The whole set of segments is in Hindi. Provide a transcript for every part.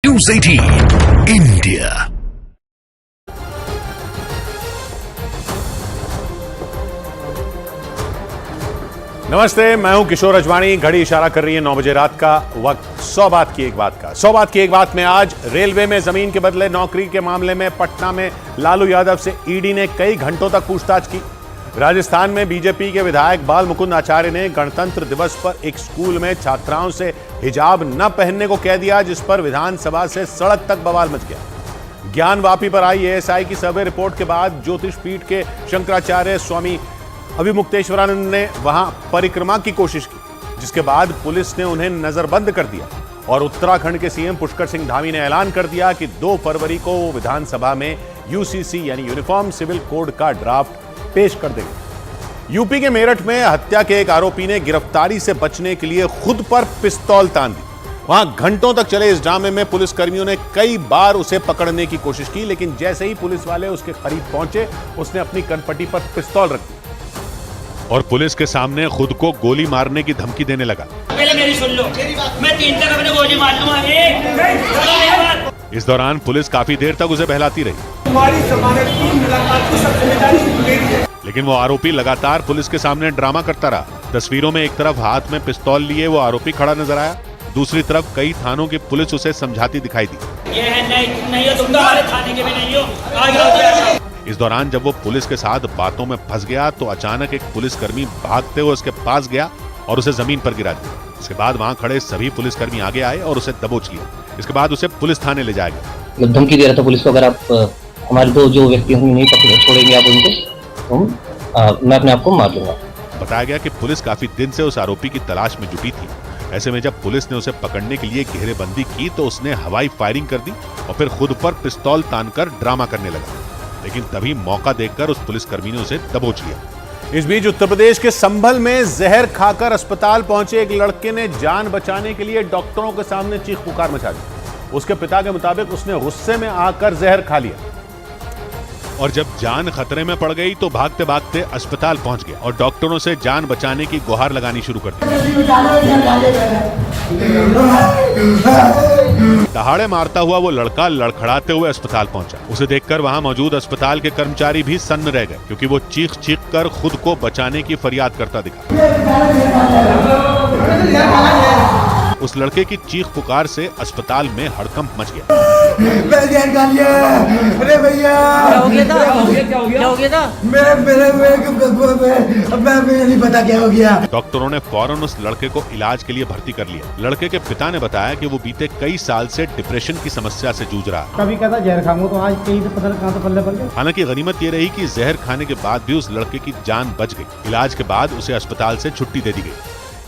News 18 India। नमस्ते, मैं हूं किशोर अजवाणी। घड़ी इशारा कर रही है 9 बजे रात का वक्त। 100 बात की एक बात का 100 बात की एक बात में आज रेलवे में जमीन के बदले नौकरी के मामले में पटना में लालू यादव से ईडी ने कई घंटों तक पूछताछ की। राजस्थान में बीजेपी के विधायक बाल मुकुंद आचार्य ने गणतंत्र दिवस पर एक स्कूल में छात्राओं से हिजाब न पहनने को कह दिया, जिस पर विधानसभा से सड़क तक बवाल मच गया। ज्ञानवापी पर आई एएसआई की सर्वे रिपोर्ट के बाद ज्योतिष पीठ के शंकराचार्य स्वामी अभिमुक्तेश्वरानंद ने वहां परिक्रमा की कोशिश की, जिसके बाद पुलिस ने उन्हें नजरबंद कर दिया और उत्तराखंड के सीएम पुष्कर सिंह धामी ने ऐलान कर दिया कि 2 फरवरी को वो विधानसभा में यूसीसी यानी यूनिफॉर्म सिविल कोड का ड्राफ्ट पेश कर देंगे। यूपी के मेरठ में हत्या के एक आरोपी ने गिरफ्तारी से बचने के लिए खुद पर पिस्तौल तान दी। वहां घंटों तक चले इस ड्रामे में पुलिस कर्मियों ने कई बार उसे पकड़ने की कोशिश की, लेकिन जैसे ही पुलिस वाले उसके करीब पहुंचे, उसने अपनी कनपट्टी पर पिस्तौल रख दी और पुलिस के सामने खुद को गोली मारने की धमकी देने लगा। पहले मेरी सुन लो, मैं 3 तक अपने गोली मार लूंगा। इस दौरान पुलिस काफी देर तक उसे बहलाती रही, तुम्हारी जमानत की मुलाकात को सब जिम्मेदारी मेरी है। लेकिन वो आरोपी लगातार पुलिस के सामने ड्रामा करता रहा। तस्वीरों में एक तरफ हाथ में पिस्तौल लिए वो आरोपी खड़ा नजर आया, दूसरी तरफ कई थानों की पुलिस उसे समझाती दिखाई दी। ये है नहीं हो तुम तो हमारे थाने के भी नहीं हो, आगे हो जाओ। इस दौरान जब वो पुलिस के साथ बातों में फंस गया तो अचानक एक पुलिसकर्मी भागते हुए उसके पास गया और उसे जमीन पर गिरा दिया। इसके बाद वहां खड़े सभी पुलिसकर्मी आगे आए और उसे दबोच लिया। इसके बाद उसे पुलिस थाने ले जाया गया। धमकी दे रहा था पुलिस को, अगर आप हमारे 2 जो व्यक्ति होंगे नहीं पकड़े छोड़ेंगे आप उनको, मैं अपने आप को मार लूंगा। बताया गया कि पुलिस काफी दिन से उस आरोपी की तलाश में जुटी थी। ऐसे में जब पुलिस ने उसे पकड़ने के लिए घेरेबंदी की तो उसने हवाई फायरिंग कर दी और फिर खुद पर पिस्तौल तानकर ड्रामा करने लगा, लेकिन तभी मौका देखकर उस पुलिसकर्मी ने उसे दबोच लिया। इस बीच उत्तर प्रदेश के संभल में जहर खाकर अस्पताल पहुंचे एक लड़के ने जान बचाने के लिए डॉक्टरों के सामने चीख पुकार मचा दी। उसके पिता के मुताबिक उसने गुस्से में आकर जहर खा लिया और जब जान खतरे में पड़ गई तो भागते भागते अस्पताल पहुंच गया और डॉक्टरों से जान बचाने की गुहार लगानी शुरू कर दी। दहाड़े मारता हुआ वो लड़का लड़खड़ाते हुए अस्पताल पहुंचा। उसे देखकर वहां मौजूद अस्पताल के कर्मचारी भी सन्न रह गए, क्योंकि वो चीख चीख कर खुद को बचाने की फरियाद करता दिखा। उस लड़के की चीख पुकार से अस्पताल में हड़कंप मच गया। अरे भैया क्या हो गया था? मैं नहीं पता क्या हो गया। डॉक्टरों ने फौरन उस लड़के को इलाज के लिए भर्ती कर लिया। लड़के के पिता ने बताया कि वो बीते कई साल से डिप्रेशन की समस्या से जूझ रहा है। कभी कहता जहर खाऊंगा तो आज कहीं तो पता नहीं कहां तो पल्ले पड़ गया। हालांकि गनीमत ये रही कि जहर खाने के बाद भी उस लड़के की जान बच गई। इलाज के बाद उसे अस्पताल से छुट्टी दे दी गई।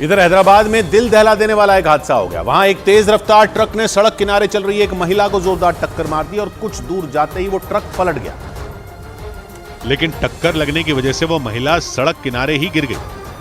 इधर हैदराबाद में दिल दहला देने वाला एक हादसा हो गया। वहां एक तेज रफ्तार ट्रक ने सड़क किनारे चल रही एक महिला को जोरदार टक्कर मार दी और कुछ दूर जाते ही वो ट्रक पलट गया, लेकिन टक्कर लगने की वजह से वो महिला सड़क किनारे ही गिर गई,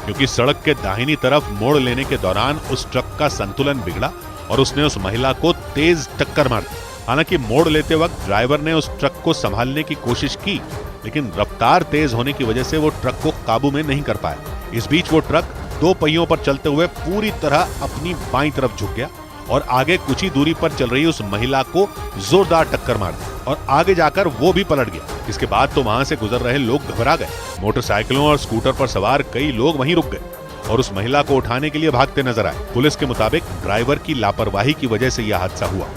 क्योंकि सड़क के दाहिनी तरफ मोड़ लेने के दौरान उस ट्रक का संतुलन बिगड़ा और उसने उस महिला को तेज टक्कर मार दी। हालांकि मोड़ लेते वक्त ड्राइवर ने उस ट्रक को संभालने की कोशिश की, लेकिन रफ्तार तेज होने की वजह से वो ट्रक को काबू में नहीं कर पाया। इस बीच वो ट्रक 2 पहियों पर चलते हुए पूरी तरह अपनी बाईं तरफ झुक गया और आगे कुछ ही दूरी पर चल रही उस महिला को जोरदार टक्कर मार दी और आगे जाकर वो भी पलट गया। इसके बाद तो वहां से गुजर रहे लोग घबरा गए। मोटरसाइकिलों और स्कूटर पर सवार कई लोग वहीं रुक गए और उस महिला को उठाने के लिए भागते नजर आए। पुलिस के मुताबिक ड्राइवर की लापरवाही की वजह से यह हादसा हुआ।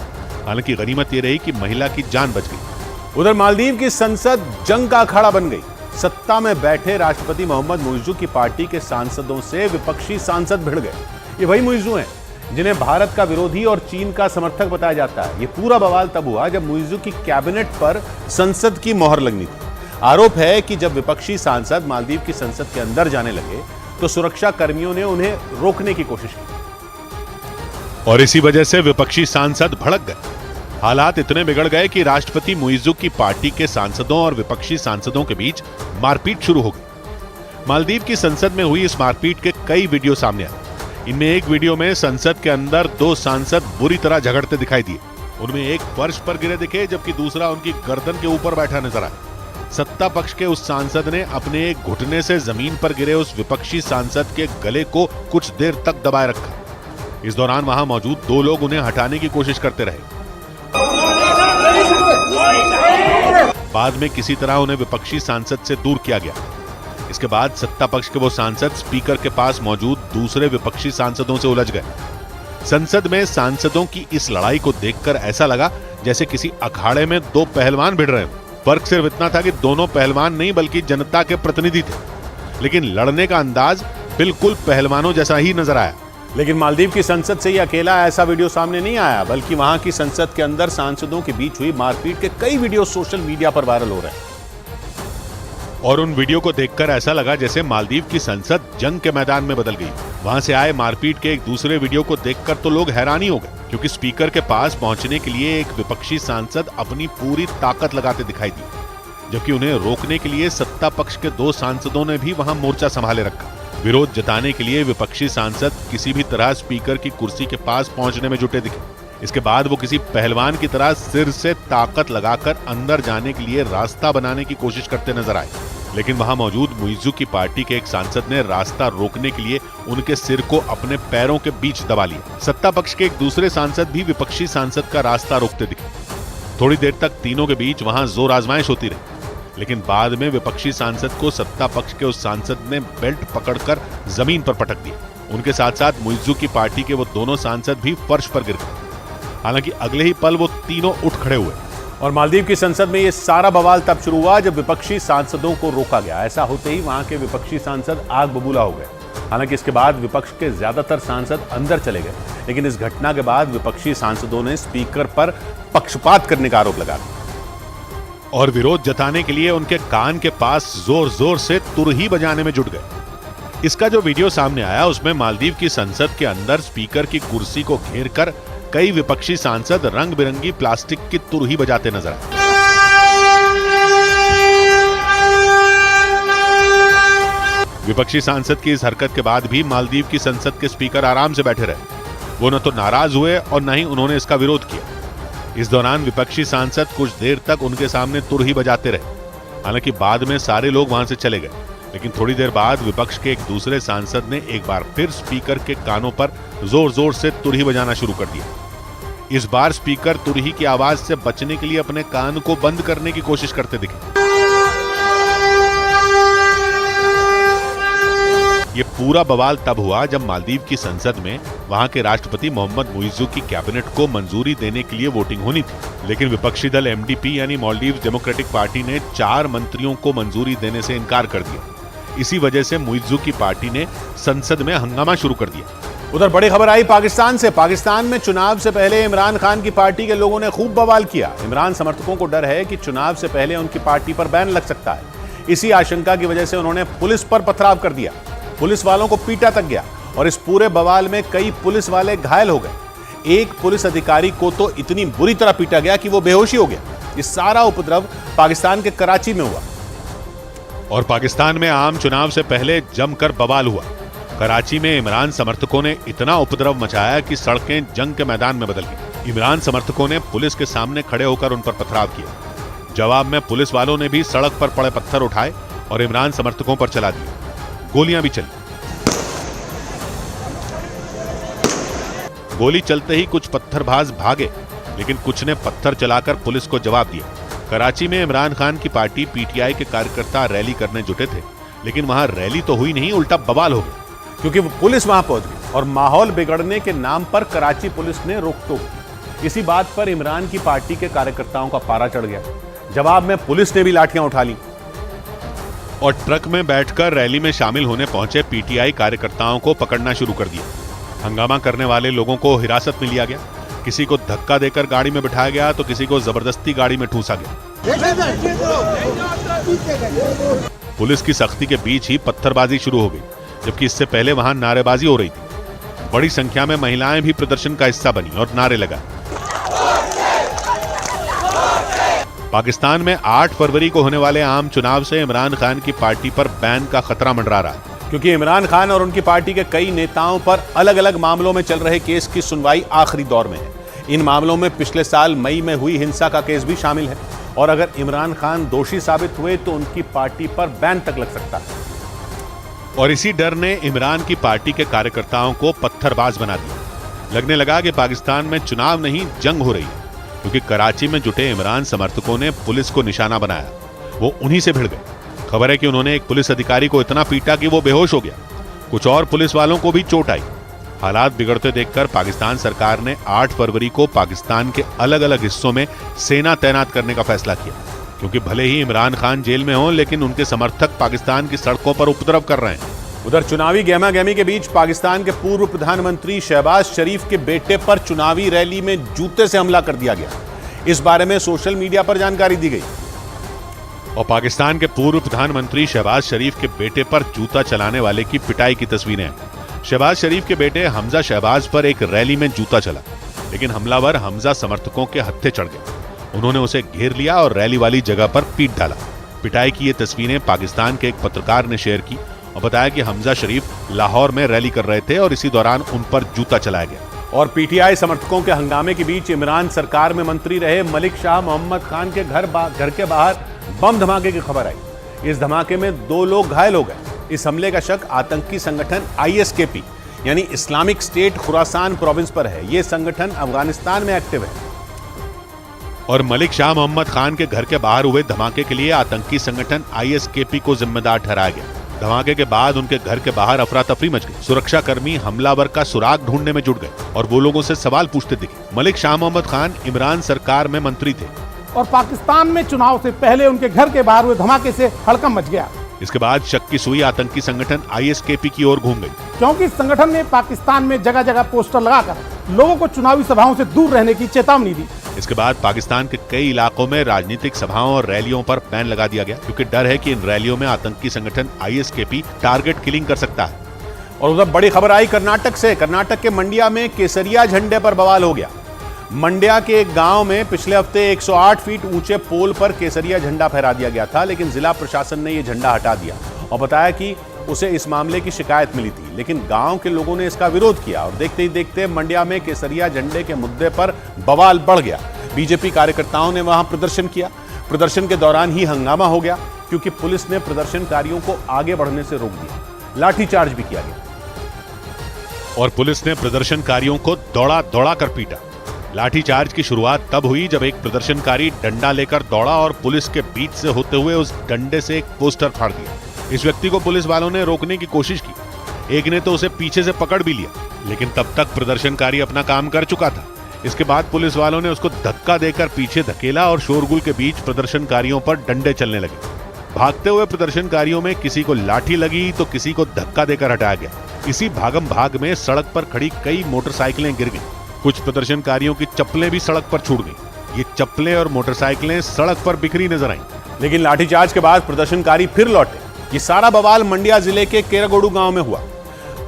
हालांकि गनीमत ये रही कि महिला की जान बच गई। उधर मालदीव की संसद जंग का अखाड़ा बन गई। सत्ता में बैठे राष्ट्रपति मोहम्मद मुइज़्ज़ू की पार्टी के सांसदों से विपक्षी सांसद भिड़ गए। ये वही मुइज़्ज़ू हैं जिन्हें भारत का विरोधी और चीन का समर्थक बताया जाता है। ये पूरा बवाल तब हुआ जब मुइज़्ज़ू की कैबिनेट पर संसद की मोहर लगनी थी। आरोप है कि जब विपक्षी सांसद मालदीव की संसद के अंदर जाने लगे तो सुरक्षा कर्मियों ने उन्हें रोकने की कोशिश की और इसी वजह से विपक्षी सांसद भड़क गए। हालात इतने बिगड़ गए कि राष्ट्रपति मुइज़्ज़ू की पार्टी के सांसदों और विपक्षी सांसदों के बीच मारपीट शुरू हो गई। मालदीव की संसद में हुई इस मारपीट के कई वीडियो सामने आए। इनमें एक वीडियो में संसद के अंदर 2 सांसद बुरी तरह झगड़ते दिखाई दिए। उनमें एक फर्श पर गिरे दिखे, जबकि दूसरा उनकी गर्दन के ऊपर बैठा नजर आया। सत्ता पक्ष के उस सांसद ने अपने एक घुटने से जमीन पर गिरे उस विपक्षी सांसद के गले को कुछ देर तक दबाए रखा। इस दौरान वहां मौजूद 2 लोग उन्हें हटाने की कोशिश करते रहे। बाद में किसी तरह उन्हें विपक्षी सांसद से दूर किया गया। इसके बाद सत्ता पक्ष के वो सांसद स्पीकर के पास मौजूद दूसरे विपक्षी सांसदों से उलझ गए। संसद में सांसदों की इस लड़ाई को देखकर ऐसा लगा जैसे किसी अखाड़े में दो पहलवान भिड़ रहे हो। फर्क सिर्फ इतना था कि दोनों पहलवान नहीं बल्कि जनता के प्रतिनिधि थे, लेकिन लड़ने का अंदाज बिल्कुल पहलवानों जैसा ही नजर आया। लेकिन मालदीव की संसद से ही अकेला ऐसा वीडियो सामने नहीं आया, बल्कि वहां की संसद के अंदर सांसदों के बीच हुई मारपीट के कई वीडियो सोशल मीडिया पर वायरल हो रहे हैं। और उन वीडियो को देखकर ऐसा लगा जैसे मालदीव की संसद जंग के मैदान में बदल गई। वहां से आए मारपीट के एक दूसरे वीडियो को देखकर तो लोग हैरान ही हो गए, क्योंकि स्पीकर के पास पहुंचने के लिए एक विपक्षी सांसद अपनी पूरी ताकत लगाते दिखाई दी, जबकि उन्हें रोकने के लिए सत्ता पक्ष के दो सांसदों ने भी वहां मोर्चा संभाले रखा। विरोध जताने के लिए विपक्षी सांसद किसी भी तरह स्पीकर की कुर्सी के पास पहुंचने में जुटे दिखे। इसके बाद वो किसी पहलवान की तरह सिर से ताकत लगाकर अंदर जाने के लिए रास्ता बनाने की कोशिश करते नजर आए, लेकिन वहां मौजूद मुइज्जू की पार्टी के एक सांसद ने रास्ता रोकने के लिए उनके सिर को अपने पैरों के बीच दबा लिया। सत्ता पक्ष के एक दूसरे सांसद भी विपक्षी सांसद का रास्ता रोकते दिखे। थोड़ी देर तक तीनों के बीच वहां जोर आजमाइश होती रही, लेकिन बाद में विपक्षी सांसद को सत्ता पक्ष के उस सांसद ने बेल्ट पकड़कर जमीन पर पटक दिया। उनके साथ साथ मुइज्जू की पार्टी के वो दोनों सांसद भी फर्श पर गिर गए। हालांकि अगले ही पल वो तीनों उठ खड़े हुए और मालदीव की संसद में ये सारा बवाल तब शुरू हुआ जब विपक्षी सांसदों को रोका गया। ऐसा होते ही वहां के विपक्षी सांसद आग बबूला हो गए। हालांकि इसके बाद विपक्ष के ज्यादातर सांसद अंदर चले गए, लेकिन इस घटना के बाद विपक्षी सांसदों ने स्पीकर पर पक्षपात करने का आरोप लगा दिया और विरोध जताने के लिए उनके कान के पास जोर जोर से तुरही बजाने में जुट गए। इसका जो वीडियो सामने आया उसमें मालदीव की संसद के अंदर स्पीकर की कुर्सी को घेरकर कई विपक्षी सांसद रंग बिरंगी प्लास्टिक की तुरही बजाते नजर आए। विपक्षी सांसद की इस हरकत के बाद भी मालदीव की संसद के स्पीकर आराम से बैठे रहे। वो न तो नाराज हुए और न ही उन्होंने इसका विरोध किया। इस दौरान विपक्षी सांसद कुछ देर तक उनके सामने तुरही बजाते रहे। हालांकि बाद में सारे लोग वहां से चले गए, लेकिन थोड़ी देर बाद विपक्ष के एक दूसरे सांसद ने एक बार फिर स्पीकर के कानों पर जोर जोर से तुरही बजाना शुरू कर दिया। इस बार स्पीकर तुरही की आवाज से बचने के लिए अपने कान को बंद करने की कोशिश करते दिखे। ये पूरा बवाल तब हुआ जब मालदीव की संसद में वहां के राष्ट्रपति मोहम्मद मुइज्जू की कैबिनेट को मंजूरी देने के लिए वोटिंग होनी थी, लेकिन विपक्षी दल एमडीपी यानी मालदीव डेमोक्रेटिक पार्टी ने 4 मंत्रियों को मंजूरी देने से इनकार कर दिया। इसी वजह से मुइज्जू की पार्टी ने संसद में हंगामा शुरू कर दिया। उधर बड़ी खबर आई पाकिस्तान से। पाकिस्तान में चुनाव से पहले इमरान खान की पार्टी के लोगों ने खूब बवाल किया। इमरान समर्थकों को डर है कि चुनाव से पहले उनकी पार्टी पर बैन लग सकता है। इसी आशंका की वजह से उन्होंने पुलिस पर पथराव कर दिया। पुलिस वालों को पीटा तक गया और इस पूरे बवाल में कई पुलिस वाले घायल हो गए। एक पुलिस अधिकारी को तो इतनी बुरी तरह पीटा गया कि वो बेहोशी हो गया। इस सारा उपद्रव पाकिस्तान के कराची में हुआ और पाकिस्तान में आम चुनाव से पहले जमकर बवाल हुआ। कराची में इमरान समर्थकों ने इतना उपद्रव मचाया कि सड़कें जंग के मैदान में बदल गई। इमरान समर्थकों ने पुलिस के सामने खड़े होकर उन पर पथराव किया। जवाब में पुलिस वालों ने भी सड़क पर पड़े पत्थर उठाए और इमरान समर्थकों पर चला दिए। गोलियां भी चली। गोली चलते ही कुछ पत्थरबाज भागे, लेकिन कुछ ने पत्थर चलाकर पुलिस को जवाब दिया। कराची में इमरान खान की पार्टी पीटीआई के कार्यकर्ता रैली करने जुटे थे, लेकिन वहां रैली तो हुई नहीं, उल्टा बवाल हो गया, क्योंकि वो पुलिस वहां पहुंच गई और माहौल बिगड़ने के नाम पर कराची पुलिस ने रोक-टोक की। इसी बात पर इमरान की पार्टी के कार्यकर्ताओं का पारा चढ़ गया। जवाब में पुलिस ने भी लाठियां उठा ली और ट्रक में बैठकर रैली में शामिल होने पहुंचे पीटीआई कार्यकर्ताओं को पकड़ना शुरू कर दिया। हंगामा करने वाले लोगों को हिरासत में लिया गया। किसी को धक्का देकर गाड़ी में बिठाया गया तो किसी को जबरदस्ती गाड़ी में ठूसा गया। पुलिस की सख्ती के बीच ही पत्थरबाजी शुरू हो गई, जबकि इससे पहले वहां नारेबाजी हो रही थी। बड़ी संख्या में महिलाएं भी प्रदर्शन का हिस्सा बनी और नारे लगाए। पाकिस्तान में 8 फरवरी को होने वाले आम चुनाव से इमरान खान की पार्टी पर बैन का खतरा मंडरा रहा है, क्योंकि इमरान खान और उनकी पार्टी के कई नेताओं पर अलग अलग मामलों में चल रहे केस की सुनवाई आखिरी दौर में है। इन मामलों में पिछले साल मई में हुई हिंसा का केस भी शामिल है और अगर इमरान खान दोषी साबित हुए तो उनकी पार्टी पर बैन तक लग सकता है। और इसी डर ने इमरान की पार्टी के कार्यकर्ताओं को पत्थरबाज बना दिया। लगने लगा कि पाकिस्तान में चुनाव नहीं, जंग हो रही है। क्योंकि कराची में जुटे इमरान समर्थकों ने पुलिस को निशाना बनाया। वो उन्हीं से भिड़ गए। खबर है कि उन्होंने एक पुलिस अधिकारी को इतना पीटा कि वो बेहोश हो गया। कुछ और पुलिस वालों को भी चोट आई। हालात बिगड़ते देखकर पाकिस्तान सरकार ने 8 फरवरी को पाकिस्तान के अलग अलग हिस्सों में सेना तैनात करने का फैसला किया, क्योंकि भले ही इमरान खान जेल में हों, लेकिन उनके समर्थक पाकिस्तान की सड़कों पर उपद्रव कर रहे हैं। उधर चुनावी गहमागहमी के बीच पाकिस्तान के पूर्व प्रधानमंत्री शहबाज शरीफ के बेटे पर चुनावी रैली में जूते से हमला कर दिया गया। इस बारे में सोशल मीडिया पर जानकारी दी गई। और पाकिस्तान के पूर्व प्रधानमंत्री शहबाज शरीफ के बेटे पर जूता चलाने वाले की पिटाई की तस्वीरें हैं। शहबाज शरीफ के बेटे हमजा शहबाज पर एक रैली में जूता चला, लेकिन हमलावर हमजा समर्थकों के हत्थे चढ़ गए। उन्होंने उसे घेर लिया और रैली वाली जगह पर पीट डाला। पिटाई की ये तस्वीरें पाकिस्तान के एक पत्रकार ने शेयर की और बताया कि हमजा शरीफ लाहौर में रैली कर रहे थे और इसी दौरान उन पर जूता चलाया गया। और पीटीआई समर्थकों के हंगामे के बीच इमरान सरकार में मंत्री रहे मलिक शाह मोहम्मद खान के घर के बाहर बम धमाके की खबर आई। इस धमाके में 2 लोग घायल हो गए। इस हमले का शक आतंकी संगठन ISKP यानी इस्लामिक स्टेट खुरासान प्रोविंस पर है। यह संगठन अफगानिस्तान में एक्टिव है। और मलिक शाह मोहम्मद खान के घर के बाहर हुए धमाके के लिए आतंकी संगठन ISKP को जिम्मेदार ठहराया गया। धमाके के बाद उनके घर के बाहर अफरा तफरी मच गई। सुरक्षाकर्मी हमलावर का सुराग ढूंढने में जुट गए और वो लोगों से सवाल पूछते दिखे। मलिक शाह मोहम्मद खान इमरान सरकार में मंत्री थे और पाकिस्तान में चुनाव से पहले उनके घर के बाहर हुए धमाके से हड़कंप मच गया। इसके बाद शक की सुई आतंकी संगठन ISKP की ओर घूम गई, क्योंकि इस संगठन ने पाकिस्तान में जगह जगह पोस्टर लगाकर लोगों को चुनावी सभाओं से दूर रहने की चेतावनी दी। इसके बाद पाकिस्तान के कई इलाकों में राजनीतिक सभाओं और रैलियों पर बैन लगा दिया गया, क्योंकि डर है कि इन रैलियों में आतंकी संगठन ISKP टारगेट किलिंग कर सकता है। और उधर बड़ी खबर आई कर्नाटक से। कर्नाटक के मंडिया में केसरिया झंडे पर बवाल हो गया। मंड्या के एक गांव में पिछले हफ्ते 108 फीट ऊंचे पोल पर केसरिया झंडा फहरा दिया गया था, लेकिन जिला प्रशासन ने यह झंडा हटा दिया और बताया कि उसे इस मामले की शिकायत मिली थी, लेकिन गांव के लोगों ने इसका विरोध किया और देखते ही देखते मंड्या में केसरिया झंडे के मुद्दे पर बवाल बढ़ गया। बीजेपी कार्यकर्ताओं ने वहां प्रदर्शन किया। प्रदर्शन के दौरान ही हंगामा हो गया, क्योंकि पुलिस ने प्रदर्शनकारियों को आगे बढ़ने से रोक दिया। लाठीचार्ज भी किया गया और पुलिस ने प्रदर्शनकारियों को दौड़ा कर पीटा। लाठीचार्ज की शुरुआत तब हुई जब एक प्रदर्शनकारी डंडा लेकर दौड़ा और पुलिस के बीच से होते हुए उस डंडे से एक पोस्टर फाड़ दिया। इस व्यक्ति को पुलिस वालों ने रोकने की कोशिश की। एक ने तो उसे पीछे से पकड़ भी लिया, लेकिन तब तक प्रदर्शनकारी अपना काम कर चुका था। इसके बाद पुलिस वालों ने उसको धक्का देकर पीछे धकेला और शोरगुल के बीच प्रदर्शनकारियों पर डंडे चलने लगे। भागते हुए प्रदर्शनकारियों में किसी को लाठी लगी तो किसी को धक्का देकर हटाया गया। इसी भागम भाग में सड़क पर खड़ी कई मोटरसाइकिलें गिर गईं। कुछ प्रदर्शनकारियों की चप्पलें भी सड़क पर छूट गईं। ये चप्पलें और मोटरसाइकिलें सड़क पर बिखरी नजर आईं। लेकिन लाठीचार्ज के बाद प्रदर्शनकारी फिर लौटे। ये सारा बवाल मंड्या जिले के केरागोडू गांव में हुआ,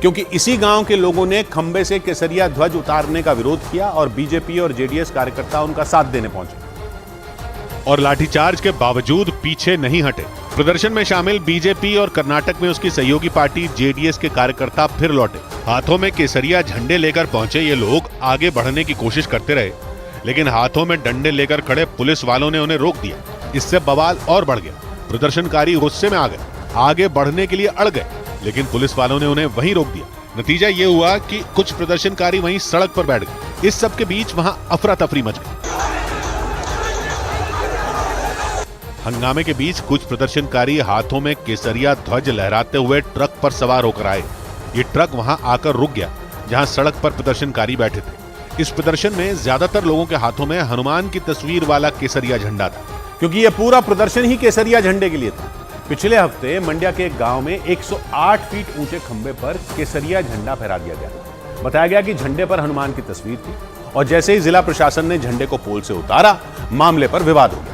क्योंकि इसी गांव के लोगों ने खंबे से केसरिया ध्वज उतारने का विरोध किया और बीजेपी और जेडीएस कार्यकर्ता उनका साथ देने पहुंचे और लाठीचार्ज के बावजूद पीछे नहीं हटे। प्रदर्शन में शामिल बीजेपी और कर्नाटक में उसकी सहयोगी पार्टी जेडीएस के कार्यकर्ता फिर लौटे। हाथों में केसरिया झंडे लेकर पहुंचे ये लोग आगे बढ़ने की कोशिश करते रहे, लेकिन हाथों में डंडे लेकर खड़े पुलिस वालों ने उन्हें रोक दिया। इससे बवाल और बढ़ गया। प्रदर्शनकारी गुस्से में आ गए, आगे बढ़ने के लिए अड़ गए, लेकिन पुलिस वालों ने उन्हें वहीं रोक दिया। नतीजा ये हुआ कि कुछ प्रदर्शनकारी वहीं सड़क पर बैठ गए। इस सब के बीच वहां अफरा तफरी मच गई। हंगामे के बीच कुछ प्रदर्शनकारी हाथों में केसरिया ध्वज लहराते हुए ट्रक पर सवार होकर आए। ये ट्रक वहां आकर रुक गया जहां सड़क पर प्रदर्शनकारी बैठे थे। इस प्रदर्शन में ज्यादातर लोगों के हाथों में हनुमान की तस्वीर वाला केसरिया झंडा था, क्योंकि यह पूरा प्रदर्शन ही केसरिया झंडे के लिए था। पिछले हफ्ते मंड्या के एक गांव में 108 फीट ऊंचे खंबे पर केसरिया झंडा फहरा दिया गया। बताया गया कि झंडे पर हनुमान की तस्वीर थी और जैसे ही जिला प्रशासन ने झंडे को पोल से उतारा, मामले पर विवाद हो गया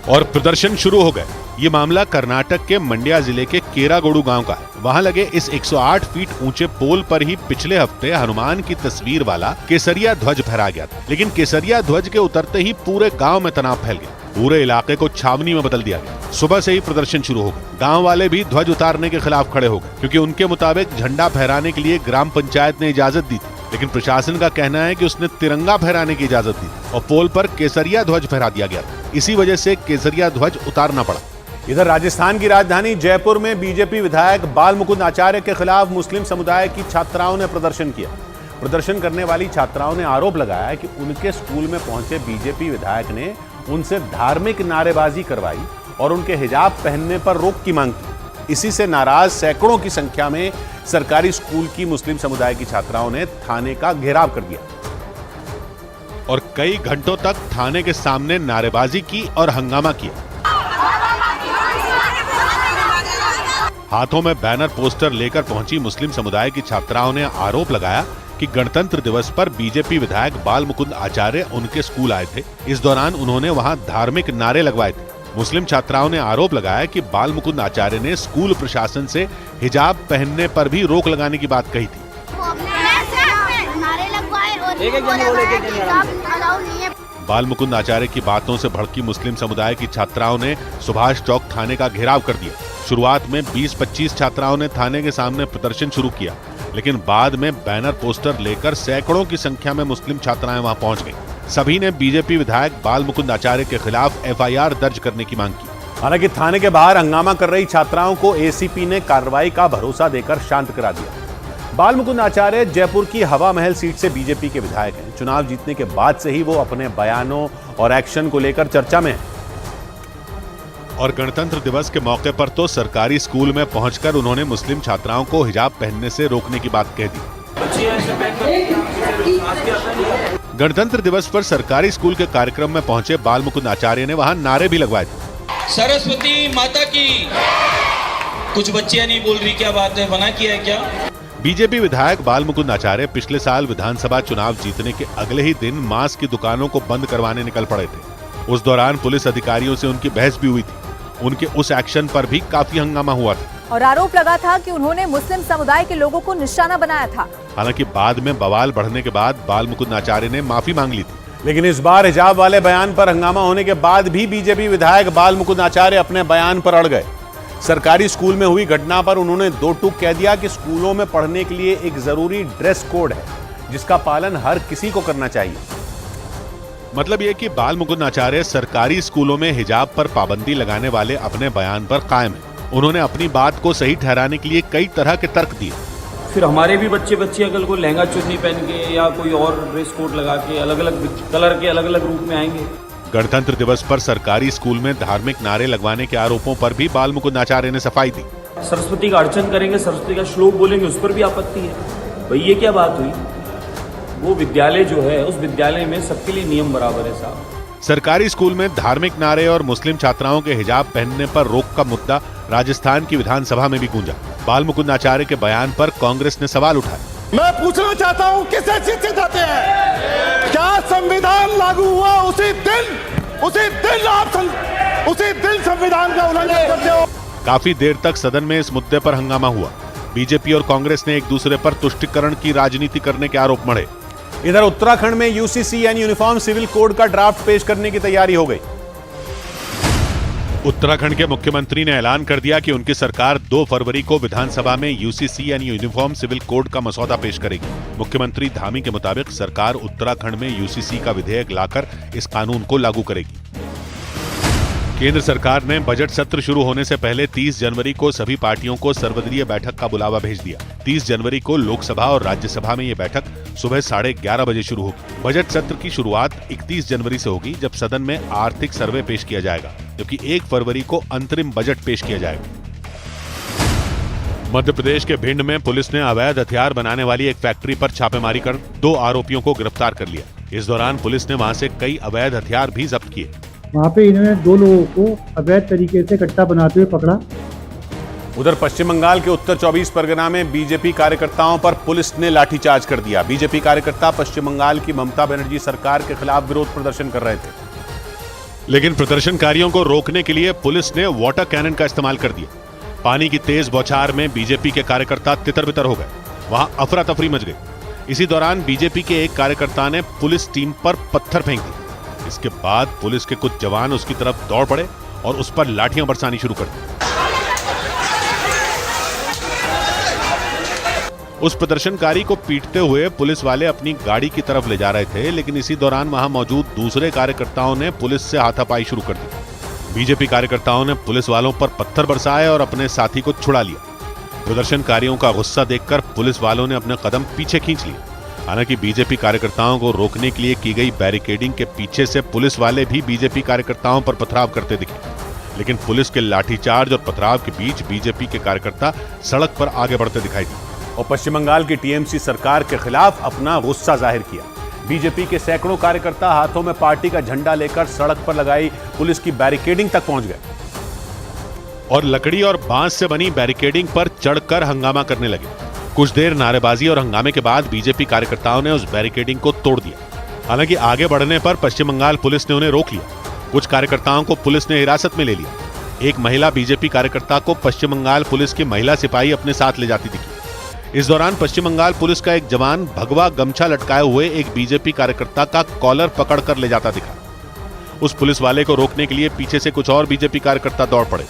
और प्रदर्शन शुरू हो गए। ये मामला कर्नाटक के मंड्या जिले के केरागोडू गांव का है। वहां लगे इस 108 फीट ऊंचे पोल पर ही पिछले हफ्ते हनुमान की तस्वीर वाला केसरिया ध्वज फहराया गया था, लेकिन केसरिया ध्वज के उतरते ही पूरे गांव में तनाव फैल गया। पूरे इलाके को छावनी में बदल दिया गया। सुबह से ही प्रदर्शन शुरू हो गया। गांव वाले भी ध्वज उतारने के खिलाफ खड़े हो गए, क्योंकि उनके मुताबिक झंडा फहराने के लिए ग्राम पंचायत ने इजाजत दी थी, लेकिन प्रशासन का कहना है कि उसने तिरंगा फहराने की इजाजत दी और पोल पर केसरिया ध्वज फहरा दिया गया था। इसी वजह से केसरिया ध्वज उतारना पड़ा। इधर राजस्थान की राजधानी जयपुर में बीजेपी विधायक बाल मुकुंद आचार्य के खिलाफ मुस्लिम समुदाय की छात्राओं ने प्रदर्शन किया। प्रदर्शन करने वाली छात्राओं ने आरोप लगाया कि उनके स्कूल में पहुंचे बीजेपी विधायक ने उनसे धार्मिक नारेबाजी करवाई और उनके हिजाब पहनने पर रोक की मांग की। इसी से नाराज सैकड़ों की संख्या में सरकारी स्कूल की मुस्लिम समुदाय की छात्राओं ने थाने का घेराव कर दिया और कई घंटों तक थाने के सामने नारेबाजी की और हंगामा किया। हाथों में बैनर पोस्टर लेकर पहुंची मुस्लिम समुदाय की छात्राओं ने आरोप लगाया कि गणतंत्र दिवस पर बीजेपी विधायक बाल मुकुंद आचार्य उनके स्कूल आए थे। इस दौरान उन्होंने वहां धार्मिक नारे लगवाए थे। मुस्लिम छात्राओं ने आरोप लगाया कि बाल मुकुंद आचार्य ने स्कूल प्रशासन से हिजाब पहनने पर भी रोक लगाने की बात कही थी। बाल मुकुंद आचार्य की बातों से भड़की मुस्लिम समुदाय की छात्राओं ने सुभाष चौक थाने का घेराव कर दिया। शुरुआत में 20-25 छात्राओं ने थाने के सामने प्रदर्शन शुरू किया, लेकिन बाद में बैनर पोस्टर लेकर सैकड़ों की संख्या में मुस्लिम छात्राएं वहां पहुंच गईं। सभी ने बीजेपी विधायक बाल मुकुंद आचार्य के खिलाफ एफआईआर दर्ज करने की मांग की। हालांकि थाने के बाहर हंगामा कर रही छात्राओं को एसीपी ने कार्रवाई का भरोसा देकर शांत करा दिया। बाल मुकुंद आचार्य जयपुर की हवा महल सीट से बीजेपी के विधायक हैं। चुनाव जीतने के बाद से ही वो अपने बयानों और एक्शन को लेकर चर्चा में हैं। और गणतंत्र दिवस के मौके पर तो सरकारी स्कूल में पहुंचकर उन्होंने मुस्लिम छात्राओं को हिजाब पहनने से रोकने की बात कह दी। गणतंत्र दिवस पर सरकारी स्कूल के कार्यक्रम में पहुंचे बाल मुकुंद आचार्य ने वहां नारे भी लगवाए थे। सरस्वती माता की। कुछ बच्चियां नहीं बोल रही, क्या बात है, मना किया है क्या? बीजेपी विधायक बाल मुकुंद आचार्य पिछले साल विधानसभा चुनाव जीतने के अगले ही दिन मांस की दुकानों को बंद करवाने निकल पड़े थे। उस दौरान पुलिस अधिकारियों से उनकी बहस भी हुई थी। उनके उस एक्शन पर भी काफी हंगामा हुआ था और आरोप लगा था कि उन्होंने मुस्लिम समुदाय के लोगों को निशाना बनाया था। हालांकि बाद में बवाल बढ़ने के बाद बाल मुकुंद आचार्य ने माफी मांग ली थी, लेकिन इस बार हिजाब वाले बयान पर हंगामा होने के बाद भी बीजेपी विधायक बाल मुकुंद आचार्य अपने बयान पर अड़ गए। सरकारी स्कूल में हुई घटना पर उन्होंने दो टूक कह दिया कि स्कूलों में पढ़ने के लिए एक जरूरी ड्रेस कोड है, जिसका पालन हर किसी को करना चाहिए। मतलब यह कि बाल मुकुंद आचार्य सरकारी स्कूलों में हिजाब पर पाबंदी लगाने वाले अपने बयान पर कायम है। उन्होंने अपनी बात को सही ठहराने के लिए कई तरह के तर्क दिए। फिर हमारे भी बच्चे अगर कोई लहंगा चुन्नी पहन के या कोई और ड्रेस कोड लगा के अलग अलग कलर के अलग अलग रूप में आएंगे। गणतंत्र दिवस पर सरकारी स्कूल में धार्मिक नारे लगवाने के आरोपों पर भी बाल मुकुंद आचार्य ने सफाई दी। सरस्वती का अर्चन करेंगे, सरस्वती का श्लोक बोलेंगे, उस पर भी आपत्ति है। भाई ये क्या बात हुई? वो विद्यालय जो है, उस विद्यालय में सबके लिए नियम बराबर है साहब। सरकारी स्कूल में धार्मिक नारे और मुस्लिम छात्राओं के हिजाब पहनने पर रोक का मुद्दा राजस्थान की विधानसभा में भी गूंजा। बाल मुकुंद आचार्य के बयान पर कांग्रेस ने सवाल उठाया। मैं पूछना चाहता हूं, किस हैसियत से जाते हैं? क्या संविधान लागू हुआ उसी दिन संविधान का उल्लंघन करते हो? काफी देर तक सदन में इस मुद्दे पर हंगामा हुआ। बीजेपी और कांग्रेस ने एक दूसरे पर तुष्टीकरण की राजनीति करने के आरोप मढ़े। इधर उत्तराखंड में यूसीसी यानी यूनिफॉर्म सिविल कोड का ड्राफ्ट पेश करने की तैयारी हो गई। उत्तराखंड के मुख्यमंत्री ने ऐलान कर दिया कि उनकी सरकार 2 फरवरी को विधानसभा में यूसीसी यानी यूनिफॉर्म सिविल कोड का मसौदा पेश करेगी। मुख्यमंत्री धामी के मुताबिक सरकार उत्तराखंड में यूसीसी का विधेयक लाकर इस कानून को लागू करेगी। केंद्र सरकार ने बजट सत्र शुरू होने से पहले 30 जनवरी को सभी पार्टियों को सर्वदलीय बैठक का बुलावा भेज दिया। 30 जनवरी को लोकसभा और राज्यसभा में ये बैठक सुबह 11:30 बजे शुरू होगी। बजट सत्र की शुरुआत 31 जनवरी से होगी, जब सदन में आर्थिक सर्वे पेश किया जाएगा, जबकि 1 फरवरी को अंतरिम बजट पेश किया जाएगा। मध्य प्रदेश के भिंड में पुलिस ने अवैध हथियार बनाने वाली एक फैक्ट्री पर छापेमारी कर 2 आरोपियों को गिरफ्तार कर लिया। इस दौरान पुलिस ने वहां से कई अवैध हथियार भी जब्त किए। वहाँ पे इन्होंने 2 लोगों को अवैध तरीके से कट्टा बनाते हुए पकड़ा। उधर पश्चिम बंगाल के उत्तर 24 परगना में बीजेपी कार्यकर्ताओं पर पुलिस ने लाठीचार्ज कर दिया। बीजेपी कार्यकर्ता पश्चिम बंगाल की ममता बनर्जी सरकार के खिलाफ विरोध प्रदर्शन कर रहे थे, लेकिन प्रदर्शनकारियों को रोकने के लिए पुलिस ने वाटर कैनन का इस्तेमाल कर दिया। पानी की तेज बौछार में बीजेपी के कार्यकर्ता तितर-बितर हो गए। वहां अफरा तफरी मच गई। इसी दौरान बीजेपी के एक कार्यकर्ता ने पुलिस टीम पर पत्थर फेंक दिए। इसके बाद पुलिस के कुछ जवान उसकी तरफ दौड़ पड़े और उस पर लाठियां बरसानी शुरू कर दी। उस प्रदर्शनकारी को पीटते हुए पुलिस वाले अपनी गाड़ी की तरफ ले जा रहे थे, लेकिन इसी दौरान वहां मौजूद दूसरे कार्यकर्ताओं ने पुलिस से हाथापाई शुरू कर दी। बीजेपी कार्यकर्ताओं ने पुलिस वालों पर पत्थर बरसाए और अपने साथी को छुड़ा लिया। प्रदर्शनकारियों का गुस्सा देखकर पुलिस वालों ने अपने कदम पीछे खींच लिए। हालांकि बीजेपी कार्यकर्ताओं को रोकने के लिए की गई बैरिकेडिंग के पीछे से पुलिस वाले भी बीजेपी कार्यकर्ताओं पर पथराव करते दिखे, लेकिन पुलिस के लाठीचार्ज और पथराव के बीच बीजेपी के कार्यकर्ता सड़क पर आगे बढ़ते दिखाई दिए और पश्चिम बंगाल की टीएमसी सरकार के खिलाफ अपना गुस्सा जाहिर किया। बीजेपी के सैकड़ों कार्यकर्ता हाथों में पार्टी का झंडा लेकर सड़क पर लगाई पुलिस की बैरिकेडिंग तक पहुंच गए और लकड़ी और बांस से बनी बैरिकेडिंग पर चढ़कर हंगामा करने लगे। कुछ देर नारेबाजी और हंगामे के बाद बीजेपी कार्यकर्ताओं ने उस बैरिकेडिंग को तोड़ दिया। हालांकि आगे बढ़ने पर पश्चिम बंगाल पुलिस ने उन्हें रोक लिया। कुछ कार्यकर्ताओं को पुलिस ने हिरासत में ले लिया। एक महिला बीजेपी कार्यकर्ता को पश्चिम बंगाल पुलिस की महिला सिपाही अपने साथ ले जाती दिखी। इस दौरान पश्चिम बंगाल पुलिस का एक जवान भगवा गमछा लटकाए हुए एक बीजेपी कार्यकर्ता का कॉलर पकड़कर ले जाता दिखा। उस पुलिस वाले को रोकने के लिए पीछे से कुछ और बीजेपी कार्यकर्ता दौड़ पड़े,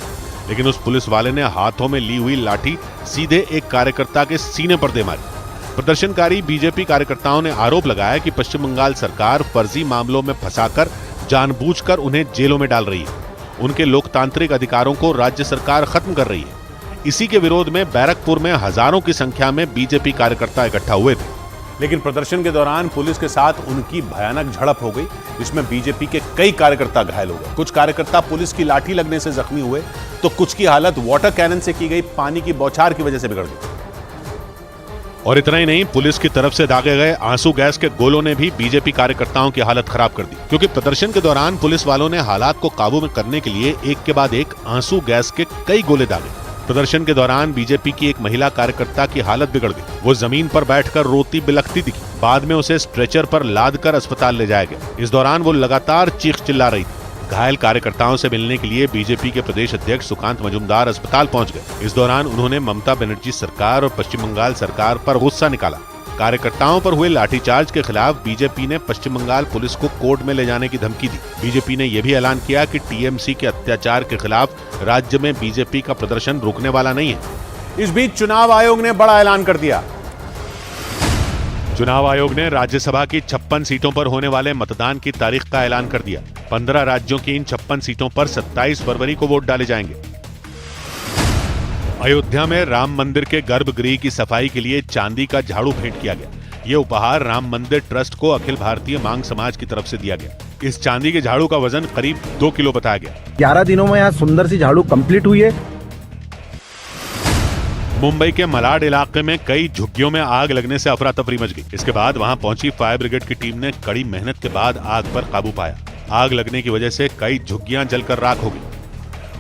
लेकिन उस पुलिस वाले ने हाथों में ली हुई लाठी सीधे एक कार्यकर्ता के सीने पर दे मारी। प्रदर्शनकारी बीजेपी कार्यकर्ताओं ने आरोप लगाया कि पश्चिम बंगाल सरकार फर्जी मामलों में फंसाकर जानबूझकर उन्हें जेलों में डाल रही है। उनके लोकतांत्रिक अधिकारों को राज्य सरकार खत्म कर रही है। इसी के विरोध में बैरकपुर में हजारों की संख्या में बीजेपी कार्यकर्ता इकट्ठा हुए थे, लेकिन प्रदर्शन के दौरान पुलिस के साथ उनकी भयानक झड़प हो गई, जिसमें बीजेपी के कई कार्यकर्ता घायल हो गए। कुछ कार्यकर्ता पुलिस की लाठी लगने से जख्मी हुए तो कुछ की हालत वाटर कैनन से की गई पानी की बौछार की वजह से बिगड़ गई। और इतना ही नहीं, पुलिस की तरफ से दागे गए आंसू गैस के गोलों ने भी बीजेपी कार्यकर्ताओं की हालत खराब कर दी, क्योंकि प्रदर्शन के दौरान पुलिस वालों ने हालात को काबू में करने के लिए एक के बाद एक आंसू गैस के कई गोले दागे। प्रदर्शन के दौरान बीजेपी की एक महिला कार्यकर्ता की हालत बिगड़ गई। वो जमीन पर बैठकर रोती बिलखती दिखी। बाद में उसे स्ट्रेचर पर लादकर अस्पताल ले जाया गया। इस दौरान वो लगातार चीख चिल्ला रही थी। घायल कार्यकर्ताओं से मिलने के लिए बीजेपी के प्रदेश अध्यक्ष सुकांत मजूमदार अस्पताल पहुंच गए। इस दौरान उन्होंने ममता बनर्जी सरकार और पश्चिम बंगाल सरकार पर गुस्सा निकाला। कार्यकर्ताओं पर हुए लाठीचार्ज के खिलाफ बीजेपी ने पश्चिम बंगाल पुलिस को कोर्ट में ले जाने की धमकी दी। बीजेपी ने यह भी ऐलान किया कि टीएमसी के अत्याचार के खिलाफ राज्य में बीजेपी का प्रदर्शन रुकने वाला नहीं है। इस बीच चुनाव आयोग ने बड़ा ऐलान कर दिया। चुनाव आयोग ने राज्यसभा की 56 सीटों पर होने वाले मतदान की तारीख का ऐलान कर दिया। 15 राज्यों की इन 56 सीटों पर 27 फरवरी को वोट डाले जाएंगे। अयोध्या में राम मंदिर के गर्भगृह की सफाई के लिए चांदी का झाड़ू भेंट किया गया। ये उपहार राम मंदिर ट्रस्ट को अखिल भारतीय मांग समाज की तरफ से दिया गया। इस चांदी के झाड़ू का वजन करीब 2 किलो बताया गया। 11 दिनों में यहाँ सुंदर सी झाड़ू कंप्लीट हुई है। मुंबई के मलाड इलाके में कई झुग्गियों में आग लगने से अफरा तफरी मच गई। इसके बाद वहां पहुंची फायर ब्रिगेड की टीम ने कड़ी मेहनत के बाद आग पर काबू पाया। आग लगने की वजह से कई झुग्गियां जलकर राख हो गई।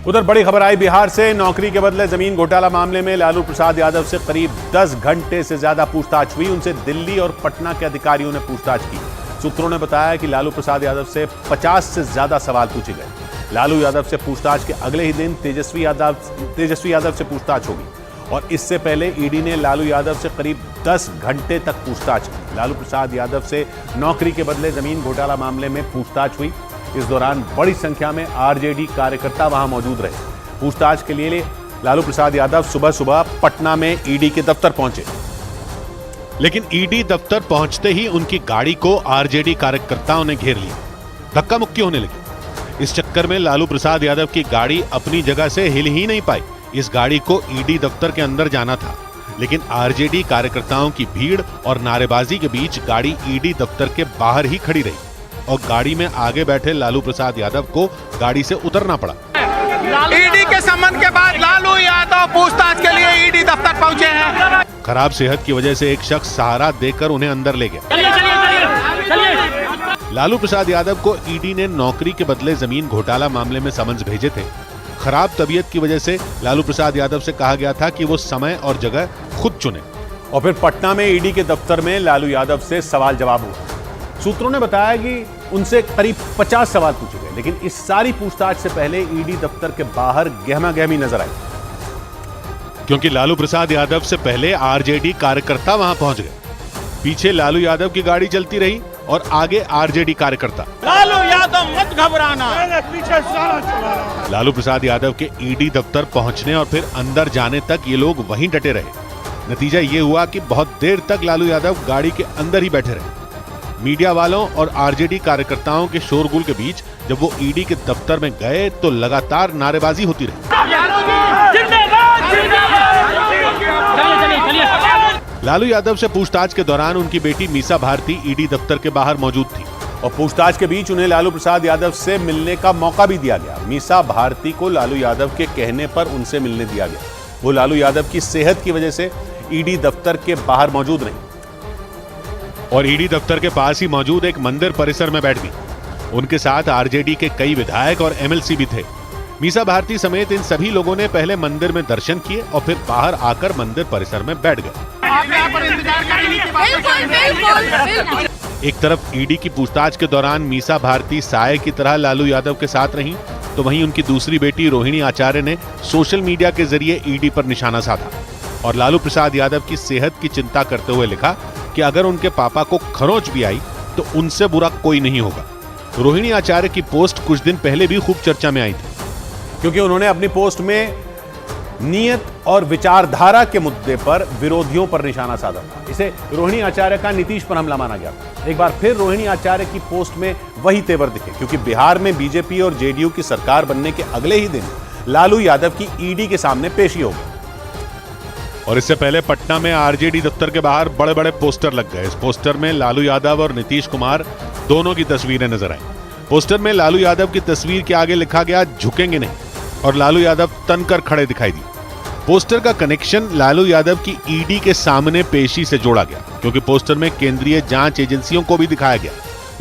उधर बड़ी खबर आई बिहार से। नौकरी के बदले जमीन घोटाला मामले में लालू प्रसाद यादव से करीब 10 घंटे से ज्यादा पूछताछ हुई। उनसे दिल्ली और पटना के अधिकारियों ने पूछताछ की। सूत्रों ने बताया कि लालू प्रसाद यादव से 50 से ज्यादा सवाल पूछे गए। लालू यादव से पूछताछ के अगले ही दिन तेजस्वी यादव से पूछताछ होगी और इससे पहले ईडी ने लालू यादव से करीब 10 घंटे तक पूछताछ की। लालू प्रसाद यादव से नौकरी के बदले जमीन घोटाला मामले में पूछताछ हुई। इस दौरान बड़ी संख्या में आरजेडी कार्यकर्ता वहां मौजूद रहे। पूछताछ के लिए लालू प्रसाद यादव सुबह सुबह पटना में ईडी के दफ्तर पहुंचे, लेकिन ईडी दफ्तर पहुंचते ही उनकी गाड़ी को आरजेडी कार्यकर्ताओं ने घेर लिया। धक्का मुक्की होने लगी। इस चक्कर में लालू प्रसाद यादव की गाड़ी अपनी जगह से हिल ही नहीं पाई। इस गाड़ी को ईडी दफ्तर के अंदर जाना था, लेकिन आरजेडी कार्यकर्ताओं की भीड़ और नारेबाजी के बीच गाड़ी ईडी दफ्तर के बाहर ही खड़ी रही और गाड़ी में आगे बैठे लालू प्रसाद यादव को गाड़ी से उतरना पड़ा। ईडी के सम्मन के बाद लालू यादव पूछताछ के लिए ईडी दफ्तर पहुंचे हैं। खराब सेहत की वजह से एक शख्स सहारा देकर उन्हें अंदर ले गया। लालू प्रसाद यादव को ईडी ने नौकरी के बदले जमीन घोटाला मामले में समन्स भेजे थे। खराब तबीयत की वजह से लालू प्रसाद यादव से कहा गया था कि वो समय और जगह खुद चुने। और फिर पटना में ईडी के दफ्तर में लालू यादव से सवाल जवाब हुआ। सूत्रों ने बताया कि उनसे करीब 50 सवाल पूछे गए, लेकिन इस सारी पूछताछ से पहले ईडी दफ्तर के बाहर गहमा गहमी नजर आई, क्योंकि लालू प्रसाद यादव से पहले आरजेडी कार्यकर्ता वहां पहुंच गए। पीछे लालू यादव की गाड़ी चलती रही और आगे आरजेडी कार्यकर्ता। लालू यादव मत घबराना। लालू प्रसाद यादव के ईडी दफ्तर पहुंचने और फिर अंदर जाने तक ये लोग वहीं डटे रहे। नतीजा ये हुआ कि बहुत देर तक लालू यादव गाड़ी के अंदर ही बैठे रहे। मीडिया वालों और आरजेडी कार्यकर्ताओं के शोरगुल के बीच जब वो ईडी के दफ्तर में गए तो लगातार नारेबाजी होती रही। लालू यादव से पूछताछ के दौरान उनकी बेटी मीसा भारती ईडी दफ्तर के बाहर मौजूद थी और पूछताछ के बीच उन्हें लालू प्रसाद यादव से मिलने का मौका भी दिया गया। मीसा भारती को लालू यादव के कहने पर उनसे मिलने दिया गया। वो लालू यादव की सेहत की वजह से ईडी दफ्तर के बाहर मौजूद रही और ईडी दफ्तर के पास ही मौजूद एक मंदिर परिसर में बैठ गई। उनके साथ आरजेडी के कई विधायक और एमएलसी भी थे। मीसा भारती समेत इन सभी लोगों ने पहले मंदिर में दर्शन किए और फिर बाहर आकर मंदिर परिसर में बैठ गए। एक तरफ ईडी की पूछताछ के दौरान मीसा भारती साये की तरह लालू यादव के साथ रहीं, तो वहीं उनकी दूसरी बेटी रोहिणी आचार्य ने सोशल मीडिया के जरिए ईडी पर निशाना साधा और लालू प्रसाद यादव की सेहत की चिंता करते हुए लिखा कि अगर उनके पापा को खरोंच भी आई तो उनसे बुरा कोई नहीं होगा। रोहिणी आचार्य की पोस्ट कुछ दिन पहले भी खूब चर्चा में आई थी, क्योंकि उन्होंने अपनी पोस्ट में नियत और विचारधारा के मुद्दे पर विरोधियों पर निशाना साधा था। इसे रोहिणी आचार्य का नीतीश पर हमला माना गया था। एक बार फिर रोहिणी आचार्य की पोस्ट में वही तेवर दिखे, क्योंकि बिहार में बीजेपी और जेडीयू की सरकार बनने के अगले ही दिन लालू यादव की ईडी के सामने पेशी होगी। और इससे पहले पटना में आरजेडी दफ्तर के बाहर बड़े बड़े पोस्टर लग गए। इस पोस्टर में लालू यादव और नीतीश कुमार दोनों की तस्वीरें नजर आई। पोस्टर में लालू यादव की तस्वीर के आगे लिखा गया झुकेंगे नहीं और लालू यादव तनकर खड़े दिखाई दिए। पोस्टर का कनेक्शन लालू यादव की ईडी के सामने पेशी से जोड़ा गया, क्योंकि पोस्टर में केंद्रीय जांच एजेंसियों को भी दिखाया गया।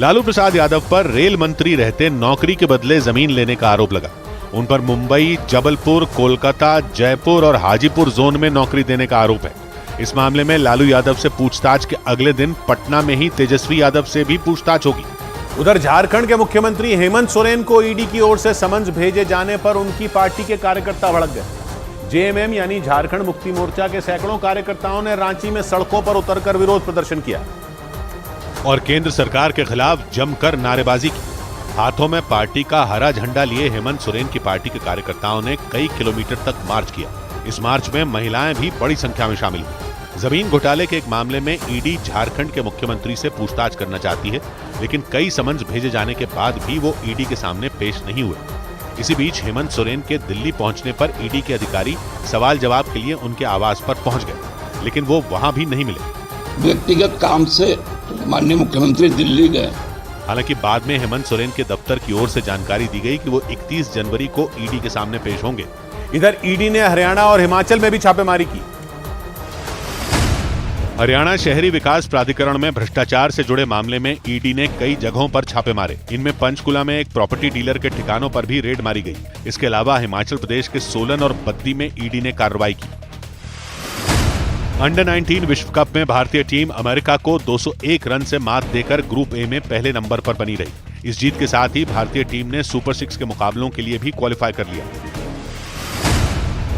लालू प्रसाद यादव पर रेल मंत्री रहते नौकरी के बदले जमीन लेने का आरोप लगा। उन पर मुंबई, जबलपुर, कोलकाता, जयपुर और हाजीपुर जोन में नौकरी देने का आरोप है। इस मामले में लालू यादव से पूछताछ के अगले दिन पटना में ही तेजस्वी यादव से भी पूछताछ होगी। उधर झारखंड के मुख्यमंत्री हेमंत सोरेन को ईडी की ओर से समन्स भेजे जाने पर उनकी पार्टी के कार्यकर्ता भड़क गए। जेएमएम यानी झारखंड मुक्ति मोर्चा के सैकड़ों कार्यकर्ताओं ने रांची में सड़कों पर उतरकर विरोध प्रदर्शन किया और केंद्र सरकार के खिलाफ जमकर नारेबाजी की। हाथों में पार्टी का हरा झंडा लिए हेमंत सोरेन की पार्टी के कार्यकर्ताओं ने कई किलोमीटर तक मार्च किया। इस मार्च में महिलाएं भी बड़ी संख्या में शामिल हुई। जमीन घोटाले के एक मामले में ईडी झारखंड के मुख्यमंत्री से पूछताछ करना चाहती है, लेकिन कई समन्स भेजे जाने के बाद भी वो ईडी के सामने पेश नहीं हुए। इसी बीच हेमंत सोरेन के दिल्ली पहुंचने पर ईडी के अधिकारी सवाल जवाब के लिए उनके आवास पर पहुंच गए, लेकिन वो वहां भी नहीं मिले। व्यक्तिगत काम से माननीय मुख्यमंत्री दिल्ली गए। हालांकि बाद में हेमंत सोरेन के दफ्तर की ओर से जानकारी दी गई कि वो 31 जनवरी को ईडी के सामने पेश होंगे। इधर ईडी ने हरियाणा और हिमाचल में भी छापेमारी की। हरियाणा शहरी विकास प्राधिकरण में भ्रष्टाचार से जुड़े मामले में ईडी ने कई जगहों पर छापे मारे। इनमें पंचकुला में एक प्रॉपर्टी डीलर के ठिकानों पर भी रेड मारी गई। इसके अलावा हिमाचल प्रदेश के सोलन और बद्दी में ईडी ने कार्रवाई की। अंडर 19 विश्व कप में भारतीय टीम अमेरिका को 201 रन से मात देकर ग्रुप ए में पहले नंबर पर बनी रही। इस जीत के साथ ही भारतीय टीम ने सुपर 6 के मुकाबलों के लिए भी क्वालिफाई कर लिया।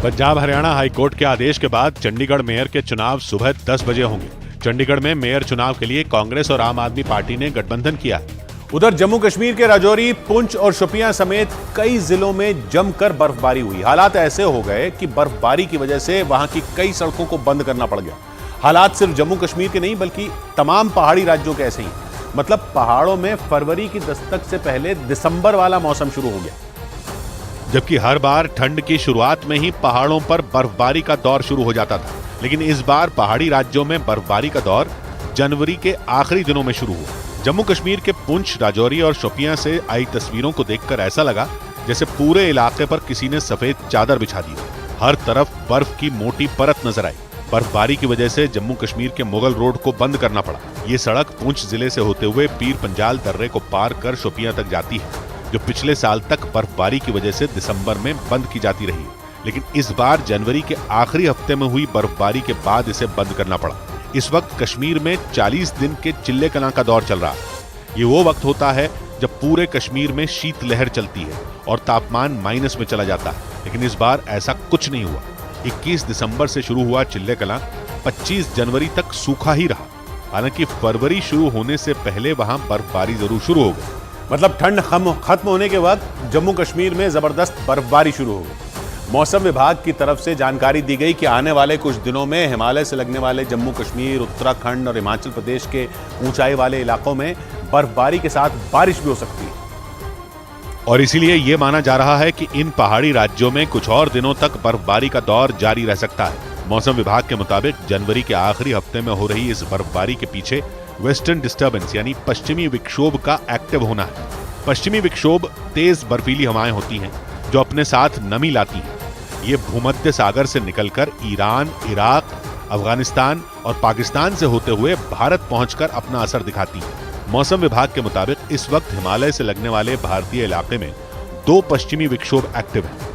पंजाब हरियाणा हाईकोर्ट के आदेश के बाद चंडीगढ़ मेयर के चुनाव सुबह 10 बजे होंगे। चंडीगढ़ में मेयर चुनाव के लिए कांग्रेस और आम आदमी पार्टी ने गठबंधन किया है। उधर जम्मू कश्मीर के राजौरी, पुंछ और शोपियां समेत कई जिलों में जमकर बर्फबारी हुई। हालात ऐसे हो गए कि बर्फबारी की वजह से वहां की कई सड़कों को बंद करना पड़ गया। हालात सिर्फ जम्मू कश्मीर के नहीं बल्कि तमाम पहाड़ी राज्यों के ऐसे ही। मतलब पहाड़ों में फरवरी की दस्तक से पहले दिसंबर वाला मौसम शुरू हो गया, जबकि हर बार ठंड की शुरुआत में ही पहाड़ों पर बर्फबारी का दौर शुरू हो जाता था। लेकिन इस बार पहाड़ी राज्यों में बर्फबारी का दौर जनवरी के आखिरी दिनों में शुरू हुआ। जम्मू कश्मीर के पुंछ, राजौरी और शोपियां से आई तस्वीरों को देखकर ऐसा लगा जैसे पूरे इलाके पर किसी ने सफेद चादर बिछा दी। हर तरफ बर्फ की मोटी परत नजर आई। बर्फबारी की वजह से जम्मू कश्मीर के मुगल रोड को बंद करना पड़ा। ये सड़क पुंछ जिले से होते हुए पीर पंजाल दर्रे को पार कर शोपियां तक जाती है, जो पिछले साल तक बर्फबारी की वजह से दिसंबर में बंद की जाती रही। लेकिन इस बार जनवरी के आखिरी हफ्ते में हुई बर्फबारी के बाद इसे बंद करना पड़ा। इस वक्त कश्मीर में 40 दिन के चिल्ले कलां का दौर चल रहा है। ये वो वक्त होता है जब पूरे कश्मीर में शीतलहर चलती है और तापमान माइनस में चला जाता है। लेकिन इस बार ऐसा कुछ नहीं हुआ। 21 दिसंबर से शुरू हुआ चिल्ले कलां 25 जनवरी तक सूखा ही रहा। हालांकि फरवरी शुरू होने से पहले वहां बर्फबारी जरूर शुरू हो गई। मतलब ठंड खत्म होने के वक्त जम्मू कश्मीर में जबरदस्त बर्फबारी शुरू हो गई। मौसम विभाग की तरफ से जानकारी दी गई कि आने वाले कुछ दिनों में हिमालय से लगने वाले जम्मू कश्मीर, उत्तराखंड और हिमाचल प्रदेश के ऊंचाई वाले इलाकों में बर्फबारी के साथ बारिश भी हो सकती है। और इसीलिए यह माना जा रहा है कि इन पहाड़ी राज्यों में कुछ और दिनों तक बर्फबारी का दौर जारी रह सकता है। मौसम विभाग के मुताबिक जनवरी के आखिरी हफ्ते में हो रही इस बर्फबारी के पीछे वेस्टर्न डिस्टर्बेंस यानी पश्चिमी विक्षोभ का एक्टिव होना है। पश्चिमी विक्षोभ तेज बर्फीली हवाएं होती हैं जो अपने साथ नमी लाती हैं। ये भूमध्य सागर से निकलकर ईरान, इराक, अफगानिस्तान और पाकिस्तान से होते हुए भारत पहुंचकर अपना असर दिखाती हैं। मौसम विभाग के मुताबिक इस वक्त हिमालय से लगने वाले भारतीय इलाके में 2 पश्चिमी विक्षोभ एक्टिव हैं।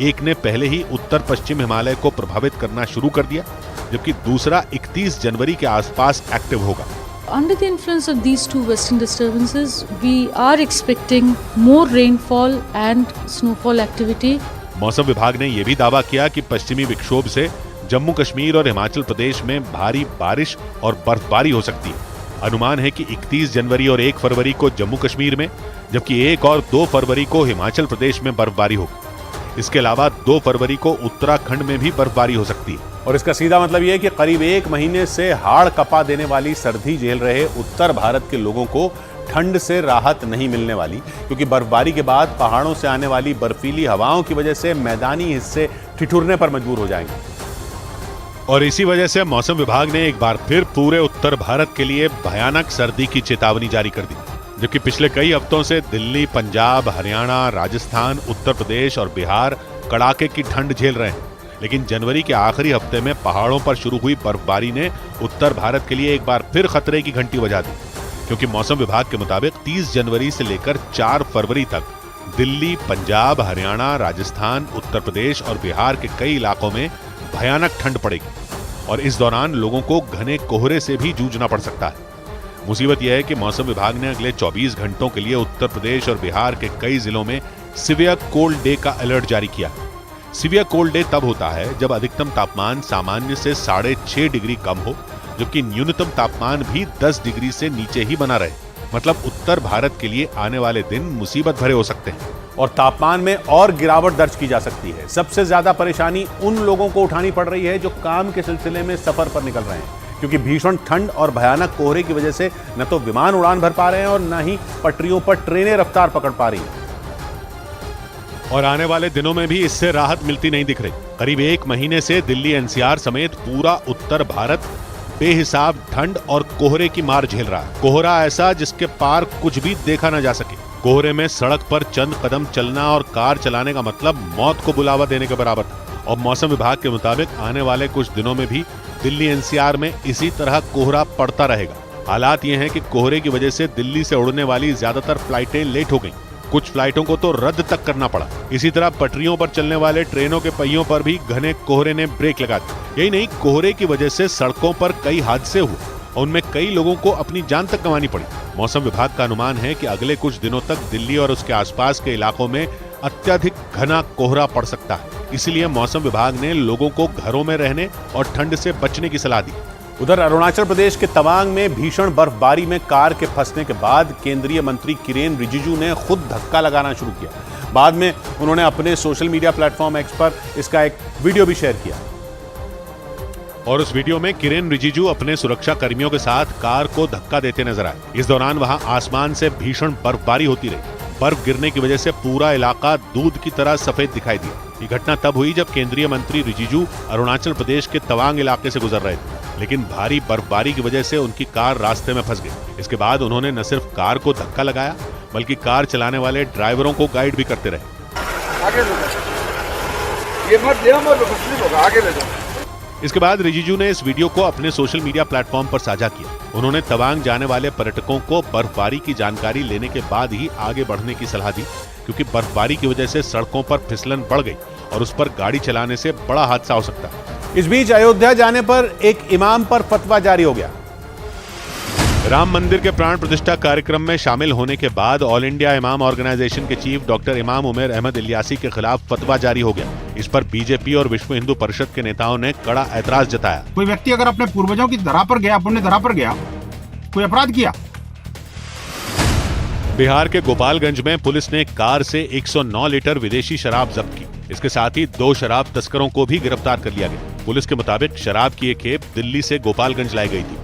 एक ने पहले ही उत्तर पश्चिम हिमालय को प्रभावित करना शुरू कर दिया, जबकि दूसरा 31 जनवरी के आसपास एक्टिव होगा। Under the influence of these 2 western disturbances, we are expecting more rainfall and snowfall activity. मौसम विभाग ने यह भी दावा किया कि पश्चिमी विक्षोभ से जम्मू कश्मीर और हिमाचल प्रदेश में भारी बारिश और बर्फबारी हो सकती है। अनुमान है कि 31 जनवरी और 1 फरवरी को जम्मू कश्मीर में, जबकि 1 और 2 फरवरी को हिमाचल प्रदेश में बर्फबारी होगी। इसके अलावा 2 फरवरी को उत्तराखंड में भी बर्फबारी हो सकती है। और इसका सीधा मतलब यह है कि करीब 1 महीने से हाड़ कपा देने वाली सर्दी झेल रहे उत्तर भारत के लोगों को ठंड से राहत नहीं मिलने वाली, क्योंकि बर्फबारी के बाद पहाड़ों से आने वाली बर्फीली हवाओं की वजह से मैदानी हिस्से ठिठुरने पर मजबूर हो जाएंगे। और इसी वजह से मौसम विभाग ने एक बार फिर पूरे उत्तर भारत के लिए भयानक सर्दी की चेतावनी जारी कर दी। जबकि पिछले कई हफ्तों से दिल्ली, पंजाब, हरियाणा, राजस्थान, उत्तर प्रदेश और बिहार कड़ाके की ठंड झेल रहे हैं, लेकिन जनवरी के आखिरी हफ्ते में पहाड़ों पर शुरू हुई बर्फबारी ने उत्तर भारत के लिए एक बार फिर खतरे की घंटी बजा दी, क्योंकि मौसम विभाग के मुताबिक 30 जनवरी से लेकर 4 फरवरी तक दिल्ली, पंजाब, हरियाणा, राजस्थान, उत्तर प्रदेश और बिहार के कई इलाकों में भयानक ठंड पड़ेगी और इस दौरान लोगों को घने कोहरे से भी जूझना पड़ सकता है। मुसीबत यह है कि मौसम विभाग ने अगले 24 घंटों के लिए उत्तर प्रदेश और बिहार के कई जिलों में सीवियर कोल्ड डे का अलर्ट जारी किया। सीवियर कोल्ड डे तब होता है जब अधिकतम तापमान सामान्य से 6.5 डिग्री कम हो, जबकि न्यूनतम तापमान भी 10 डिग्री से नीचे ही बना रहे। मतलब उत्तर भारत के लिए आने वाले दिन मुसीबत भरे हो सकते हैं और तापमान में और गिरावट दर्ज की जा सकती है। सबसे ज्यादा परेशानी उन लोगों को उठानी पड़ रही है जो काम के सिलसिले में सफर पर निकल रहे हैं, क्योंकि भीषण ठंड और भयानक कोहरे की वजह से न तो विमान उड़ान भर पा रहे हैं और न ही पटरियों पर ट्रेनें रफ्तार पकड़ पा रही हैं। और आने वाले दिनों में भी इससे राहत मिलती नहीं दिख रही। करीब 1 महीने से दिल्ली एनसीआर समेत पूरा उत्तर भारत बेहिसाब ठंड और कोहरे की मार झेल रहा है। कोहरा ऐसा जिसके पार कुछ भी देखा न जा सके। कोहरे में सड़क पर चंद कदम चलना और कार चलाने का मतलब मौत को बुलावा देने के बराबर था। और मौसम विभाग के मुताबिक आने वाले कुछ दिनों में भी दिल्ली एनसीआर में इसी तरह कोहरा पड़ता रहेगा। हालात ये हैं कि कोहरे की वजह से दिल्ली से उड़ने वाली ज्यादातर फ्लाइटें लेट हो गईं। कुछ फ्लाइटों को तो रद्द तक करना पड़ा। इसी तरह पटरियों पर चलने वाले ट्रेनों के पहियों पर भी घने कोहरे ने ब्रेक लगा दी। यही नहीं, कोहरे की वजह से सड़कों पर कई हादसे हुए और उनमें कई लोगों को अपनी जान तक गंवानी पड़ी। मौसम विभाग का अनुमान है कि अगले कुछ दिनों तक दिल्ली और उसके आसपास के इलाकों में अत्यधिक घना कोहरा पड़ सकता है। इसलिए मौसम विभाग ने लोगों को घरों में रहने और ठंड से बचने की सलाह दी। उधर अरुणाचल प्रदेश के तवांग में भीषण बर्फबारी में कार के फंसने के बाद केंद्रीय मंत्री किरेन रिजिजू ने खुद धक्का लगाना शुरू किया। बाद में उन्होंने अपने सोशल मीडिया प्लेटफॉर्म एक्स पर इसका एक वीडियो भी शेयर किया और उस वीडियो में किरेन रिजिजू अपने सुरक्षा कर्मियों के साथ कार को धक्का देते नजर आए। इस दौरान वहां आसमान से भीषण बर्फबारी होती रही। बर्फ गिरने की वजह से पूरा इलाका दूध की तरह सफेद दिखाई दिया। ये घटना तब हुई जब केंद्रीय मंत्री रिजिजू अरुणाचल प्रदेश के तवांग इलाके से गुजर रहे थे, लेकिन भारी बर्फबारी की वजह से उनकी कार रास्ते में फंस गई। इसके बाद उन्होंने न सिर्फ कार को धक्का लगाया बल्कि कार चलाने वाले ड्राइवरों को गाइड भी करते रहे। आगे ले जाओ, ये मत ले, मत होगा, आगे ले जाओ। इसके बाद रिजिजू ने इस वीडियो को अपने सोशल मीडिया प्लेटफॉर्म पर साझा किया। उन्होंने तवांग जाने वाले पर्यटकों को बर्फबारी की जानकारी लेने के बाद ही आगे बढ़ने की सलाह दी, क्योंकि बर्फबारी की वजह से सड़कों पर फिसलन बढ़ गई और उस पर गाड़ी चलाने से बड़ा हादसा हो सकता है। इस बीच अयोध्या जाने पर एक इमाम पर फतवा जारी हो गया। राम मंदिर के प्राण प्रतिष्ठा कार्यक्रम में शामिल होने के बाद ऑल इंडिया इमाम ऑर्गेनाइजेशन के चीफ डॉक्टर इमाम उमर अहमद इलियासी के खिलाफ फतवा जारी हो गया। इस पर बीजेपी और विश्व हिंदू परिषद के नेताओं ने कड़ा ऐतराज जताया। कोई व्यक्ति अगर अपने पूर्वजों की धरा पर गया, पुण्य धरा पर गया, कोई अपराध किया। बिहार के गोपालगंज में पुलिस ने कार से 109 लीटर विदेशी शराब जब्त की। इसके साथ ही 2 शराब तस्करों को भी गिरफ्तार कर लिया गया। पुलिस के मुताबिक शराब की एक खेप दिल्ली से गोपालगंज लाई गई थी।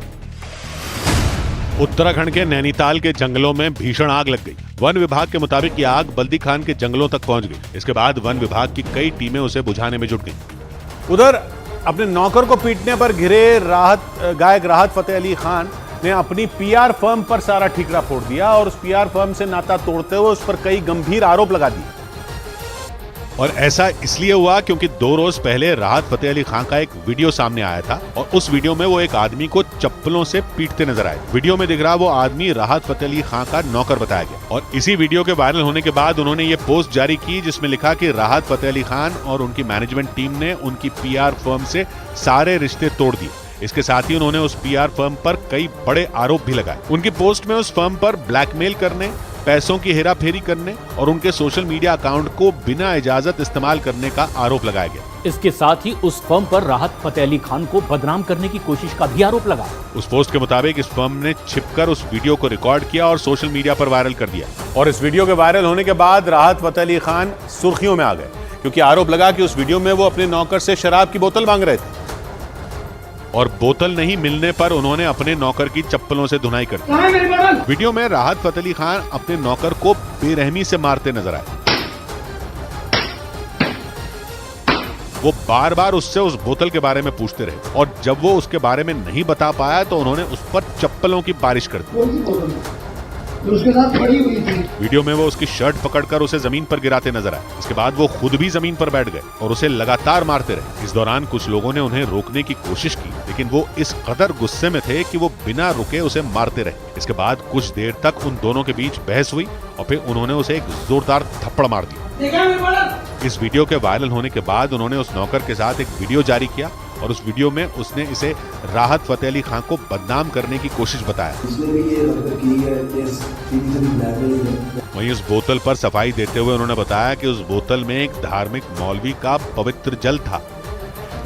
उत्तराखंड के नैनीताल के जंगलों में भीषण आग लग गई। वन विभाग के मुताबिक ये आग बल्दी खान के जंगलों तक पहुंच गई। इसके बाद वन विभाग की कई टीमें उसे बुझाने में जुट गईं। उधर अपने नौकर को पीटने पर घिरे गायक राहत फतेह अली खान ने अपनी पीआर फर्म पर सारा ठीकरा फोड़ दिया और उस पीआर फर्म से नाता तोड़ते हुए उस पर कई गंभीर आरोप लगा दिए। और ऐसा इसलिए हुआ क्योंकि 2 रोज पहले राहत फतेह अली खान का एक वीडियो सामने आया था और उस वीडियो में वो एक आदमी को चप्पलों से पीटते नजर आए। वीडियो में दिख रहा वो आदमी राहत फतेह अली खान का नौकर बताया गया और इसी वीडियो के वायरल होने के बाद उन्होंने ये पोस्ट जारी की जिसमें लिखा कि राहत फतेह अली खान और उनकी मैनेजमेंट टीम ने उनकी पीआर फर्म से सारे रिश्ते तोड़ दिए। इसके साथ ही उन्होंने उस पीआर फर्म पर कई बड़े आरोप भी लगाए। उनकी पोस्ट में उस फर्म पर ब्लैकमेल करने, पैसों की हेराफेरी करने और उनके सोशल मीडिया अकाउंट को बिना इजाजत इस्तेमाल करने का आरोप लगाया गया। इसके साथ ही उस फर्म पर राहत फतेह अली खान को बदनाम करने की कोशिश का भी आरोप लगा। उस पोस्ट के मुताबिक इस फर्म ने छिपकर उस वीडियो को रिकॉर्ड किया और सोशल मीडिया पर वायरल कर दिया। और इस वीडियो के वायरल होने के बाद राहत फतेह अली खान सुर्खियों में आ गए क्योंकि आरोप लगा कि उस वीडियो में वो अपने नौकर से शराब की बोतल मांग रहे थे और बोतल नहीं मिलने पर उन्होंने अपने नौकर की चप्पलों से धुनाई कर दी। वीडियो में राहत फतेह अली खान अपने नौकर को बेरहमी से मारते नजर आए। वो बार बार उससे उस बोतल के बारे में पूछते रहे और जब वो उसके बारे में नहीं बता पाया तो उन्होंने उस पर चप्पलों की बारिश कर दी। उसके साथ खड़ी हुई थी। वीडियो में वो उसकी शर्ट पकड़कर उसे जमीन पर गिराते नजर आए। इसके बाद वो खुद भी जमीन पर बैठ गए और उसे लगातार मारते रहे। इस दौरान कुछ लोगों ने उन्हें रोकने की कोशिश की लेकिन वो इस कदर गुस्से में थे कि वो बिना रुके उसे मारते रहे। इसके बाद कुछ देर तक उन दोनों के बीच बहस हुई और फिर उन्होंने उसे एक जोरदार थप्पड़ मार दिया। इस वीडियो के वायरल होने के बाद उन्होंने उस नौकर के साथ एक वीडियो जारी किया और उस वीडियो में उसने इसे राहत फतेह अली खान को बदनाम करने की कोशिश बताया। वहीं उस बोतल पर सफाई देते हुए उन्होंने बताया कि उस बोतल में एक धार्मिक मौलवी का पवित्र जल था।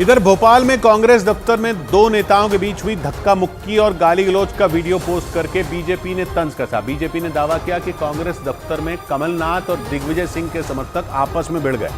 इधर भोपाल में कांग्रेस दफ्तर में 2 नेताओं के बीच हुई धक्का मुक्की और गाली गलौज का वीडियो पोस्ट करके बीजेपी ने तंज कसा। बीजेपी ने दावा किया कि कांग्रेस दफ्तर में कमलनाथ और दिग्विजय सिंह के समर्थक आपस में भिड़ गए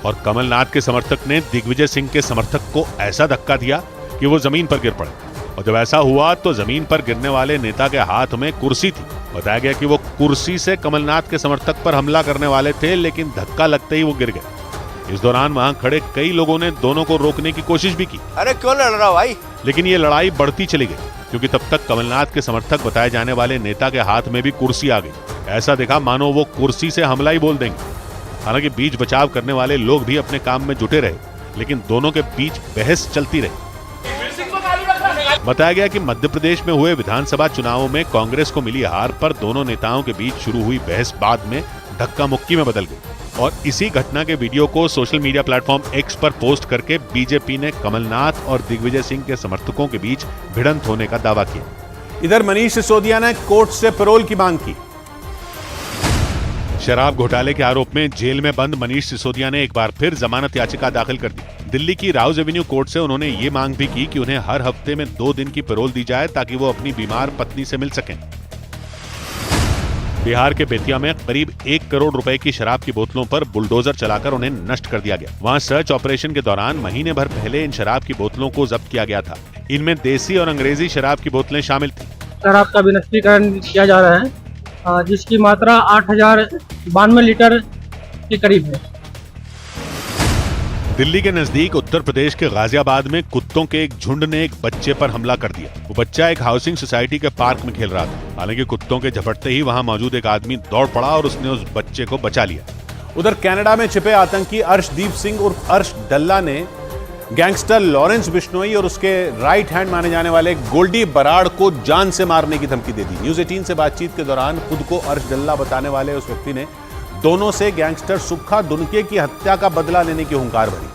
और कमलनाथ के समर्थक ने दिग्विजय सिंह के समर्थक को ऐसा धक्का दिया कि वो जमीन पर गिर पड़े और जब ऐसा हुआ तो जमीन पर गिरने वाले नेता के हाथ में कुर्सी थी। बताया गया कि वो कुर्सी से कमलनाथ के समर्थक पर हमला करने वाले थे लेकिन धक्का लगते ही वो गिर गए। इस दौरान वहां खड़े कई लोगों ने दोनों को रोकने की कोशिश भी की। अरे क्यों लड़ रहा भाई? लेकिन ये लड़ाई बढ़ती चली गई क्योंकि तब तक कमलनाथ के समर्थक बताए जाने वाले नेता के हाथ में भी कुर्सी आ गई। ऐसा दिखा मानो वो कुर्सी से हमला ही बोल देंगे। हालांकि बीच बचाव करने वाले लोग भी अपने काम में जुटे रहे लेकिन दोनों के बीच बहस चलती रही। बताया गया कि मध्य प्रदेश में हुए विधानसभा चुनावों में कांग्रेस को मिली हार पर दोनों नेताओं के बीच शुरू हुई बहस बाद में धक्का मुक्की में बदल गई और इसी घटना के वीडियो को सोशल मीडिया प्लेटफॉर्म एक्स पर पोस्ट करके बीजेपी ने कमलनाथ और दिग्विजय सिंह के समर्थकों के बीच भिड़ंत होने का दावा किया। इधर मनीष सिसोदिया ने कोर्ट से पैरोल की मांग की। शराब घोटाले के आरोप में जेल में बंद मनीष सिसोदिया ने एक बार फिर जमानत याचिका दाखिल कर दी। दिल्ली की राउज एवेन्यू कोर्ट से उन्होंने ये मांग भी की कि उन्हें हर हफ्ते में 2 दिन की पैरोल दी जाए ताकि वो अपनी बीमार पत्नी से मिल सकें। बिहार के बेतिया में करीब 1 करोड़ रुपए की शराब की बोतलों पर बुलडोजर चलाकर उन्हें नष्ट कर दिया गया। वहां सर्च ऑपरेशन के दौरान महीने भर पहले इन शराब की बोतलों को जब्त किया गया था। इनमें देसी और अंग्रेजी शराब की बोतलें शामिल थी। शराब का विनिष्टीकरण किया जा रहा है जिसकी मात्रा 8092 लीटर के करीब है। दिल्ली के नजदीक उत्तर प्रदेश के गाजियाबाद में कुत्तों के एक झुंड ने एक बच्चे पर हमला कर दिया। वो बच्चा एक हाउसिंग सोसाइटी के पार्क में खेल रहा था। हालांकि कुत्तों के झपटते ही वहां मौजूद एक आदमी दौड़ पड़ा और उसने उस बच्चे को बचा लिया। उधर कनाडा में छिपे आतंकी अर्शदीप सिंह उर्फ अर्श डल्ला ने गैंगस्टर लॉरेंस बिश्नोई और उसके राइट हैंड माने जाने वाले गोल्डी बराड़ को जान से मारने की धमकी दे दी। न्यूज़ 18 से बातचीत के दौरान खुद को अर्श डल्ला बताने वाले उस व्यक्ति ने दोनों से गैंगस्टर सुक्खा दुनके की हत्या का बदला लेने की हुंकार भरी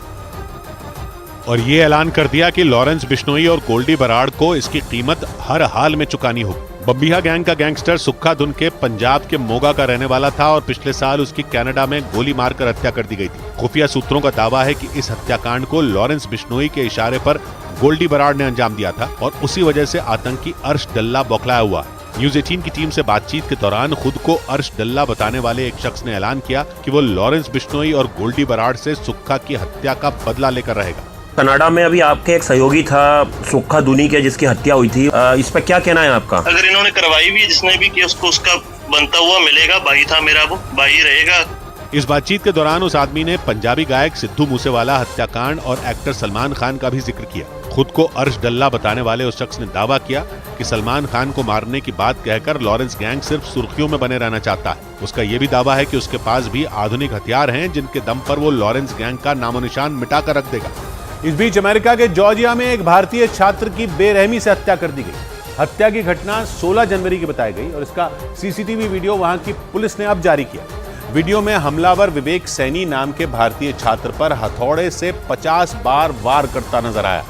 और ये ऐलान कर दिया कि लॉरेंस बिश्नोई और गोल्डी बराड़ को इसकी कीमत हर हाल में चुकानी होगी। बब्बिहा गैंग का गैंगस्टर सुक्खा दुनके पंजाब के मोगा का रहने वाला था और पिछले साल उसकी कनाडा में गोली मारकर हत्या कर दी गई थी। खुफिया सूत्रों का दावा है कि इस हत्याकांड को लॉरेंस बिश्नोई के इशारे पर गोल्डी बराड़ ने अंजाम दिया था और उसी वजह से आतंकी अर्श डल्ला बौखलाया हुआ है। न्यूज़ 18 की टीम से बातचीत के दौरान खुद को अर्श डल्ला बताने वाले एक शख्स ने ऐलान किया कि वो लॉरेंस बिश्नोई और गोल्डी बराड़ से सुक्खा की हत्या का बदला लेकर रहेगा। कनाडा में अभी आपके एक सहयोगी था सुक्खा दुनी के जिसकी हत्या हुई थी, इस पर क्या कहना है आपका? अगर इन्होंने करवाई भी, जिसने भी किया, उसको उसका बनता हुआ मिलेगा। भाई था मेरा, वो भाई रहेगा। इस बातचीत के दौरान उस आदमी ने पंजाबी गायक सिद्धू मूसेवाला हत्याकांड और एक्टर सलमान खान का भी जिक्र किया। खुद को अर्श डल्ला बताने वाले उस शख्स ने दावा किया कि सलमान खान को मारने की बात कहकर लॉरेंस गैंग सिर्फ सुर्खियों में बने रहना चाहता है। उसका यह भी दावा है कि उसके पास भी आधुनिक हथियार हैं जिनके दम पर वो लॉरेंस गैंग का नामो निशान मिटा कर रख देगा। इस बीच अमेरिका के जॉर्जिया में एक भारतीय छात्र की बेरहमी से हत्या कर दी गई। हत्या की घटना 16 जनवरी की बताई गई और इसका सीसीटीवी वीडियो वहां की पुलिस ने अब जारी किया। वीडियो में हमलावर विवेक सैनी नाम के भारतीय छात्र पर हथौड़े से 50 बार वार करता नजर आया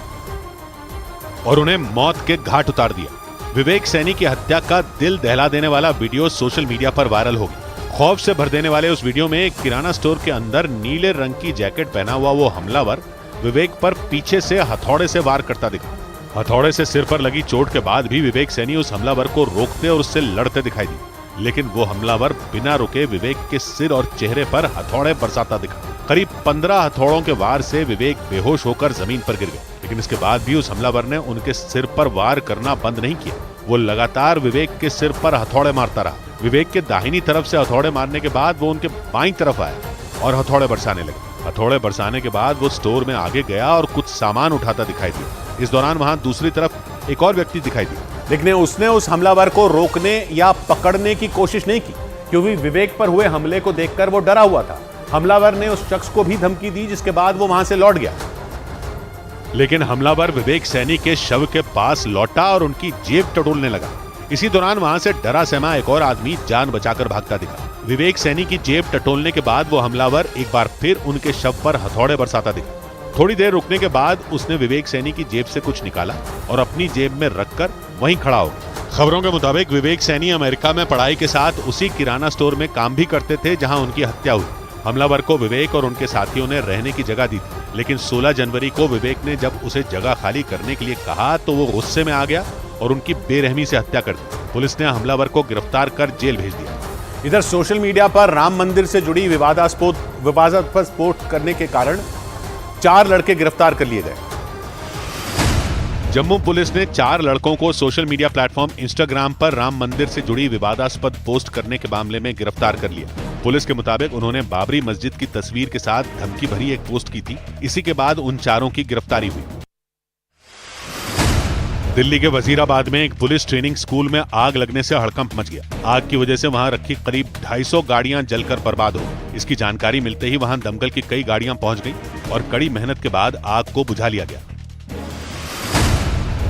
और उन्हें मौत के घाट उतार दिया। विवेक सैनी की हत्या का दिल दहला देने वाला वीडियो सोशल मीडिया पर वायरल हो गया। खौफ से भर देने वाले उस वीडियो में एक किराना स्टोर के अंदर नीले रंग की जैकेट पहना हुआ वो हमलावर विवेक पर पीछे से हथौड़े से वार करता दिखा। हथौड़े से सिर पर लगी चोट के बाद भी विवेक सैनी उस हमलावर को रोकते और उससे लड़ते दिखाई दिए, लेकिन वो हमलावर बिना रुके विवेक के सिर और चेहरे पर हथौड़े बरसाता दिखा। करीब 15 हथौड़ों के वार से विवेक बेहोश होकर जमीन पर गिर गए, लेकिन इसके बाद भी उस हमलावर ने उनके सिर पर वार करना बंद नहीं किया। वो लगातार विवेक के सिर पर हथौड़े मारता रहा। विवेक के दाहिनी तरफ से हथौड़े मारने के बाद वो उनके बाईं तरफ आया और हथौड़े बरसाने लगे। हथौड़े बरसाने के बाद वो स्टोर में आगे गया और कुछ सामान उठाता दिखाई दिया। इस दौरान वहां दूसरी तरफ एक और व्यक्ति दिखाई दिया, लेकिन उसने उस हमलावर को रोकने या पकड़ने की कोशिश नहीं की, क्योंकि विवेक पर हुए हमले को देखकर वो डरा हुआ था। हमलावर ने उस शख्स को भी धमकी दी, जिसके बाद वो वहां से लौट गया। लेकिन हमलावर विवेक सैनी के शव के पास लौटा और उनकी जेब टटोलने लगा। इसी दौरान वहां से डरा सहमा एक और आदमी जान बचाकर भागता दिखा। विवेक सैनी की जेब टटोलने के बाद वो हमलावर एक बार फिर उनके शव पर हथौड़े बरसाता दिखा। थोड़ी देर रुकने के बाद उसने विवेक सैनी की जेब से कुछ निकाला और अपनी जेब में रखकर वहीं खड़ा हो गया। खबरों के मुताबिक विवेक सैनी अमेरिका में पढ़ाई के साथ उसी किराना स्टोर में काम भी करते थे जहां उनकी हत्या हुई। हमलावर को विवेक और उनके साथियों ने रहने की जगह दी थी, लेकिन 16 जनवरी को विवेक ने जब उसे जगह खाली करने के लिए कहा तो वो गुस्से में आ गया और उनकी बेरहमी से हत्या कर दी। पुलिस ने हमलावर को गिरफ्तार कर जेल भेज दिया। इधर सोशल मीडिया पर राम मंदिर से जुड़ी विवादास्पद पोस्ट करने के कारण 4 लड़के गिरफ्तार कर लिए गए। जम्मू पुलिस ने 4 लड़कों को सोशल मीडिया प्लेटफॉर्म इंस्टाग्राम पर राम मंदिर से जुड़ी विवादास्पद पोस्ट करने के मामले में गिरफ्तार कर लिया। पुलिस के मुताबिक उन्होंने बाबरी मस्जिद की तस्वीर के साथ धमकी भरी एक पोस्ट की थी। इसी के बाद उन 4 की गिरफ्तारी हुई। दिल्ली के वजीराबाद में एक पुलिस ट्रेनिंग स्कूल में आग लगने से हड़कंप मच गया। आग की वजह से वहां रखी करीब 250 गाड़ियां जलकर बर्बाद हो गई। इसकी जानकारी मिलते ही वहां दमकल की कई गाड़ियां पहुंच गई और कड़ी मेहनत के बाद आग को बुझा लिया गया।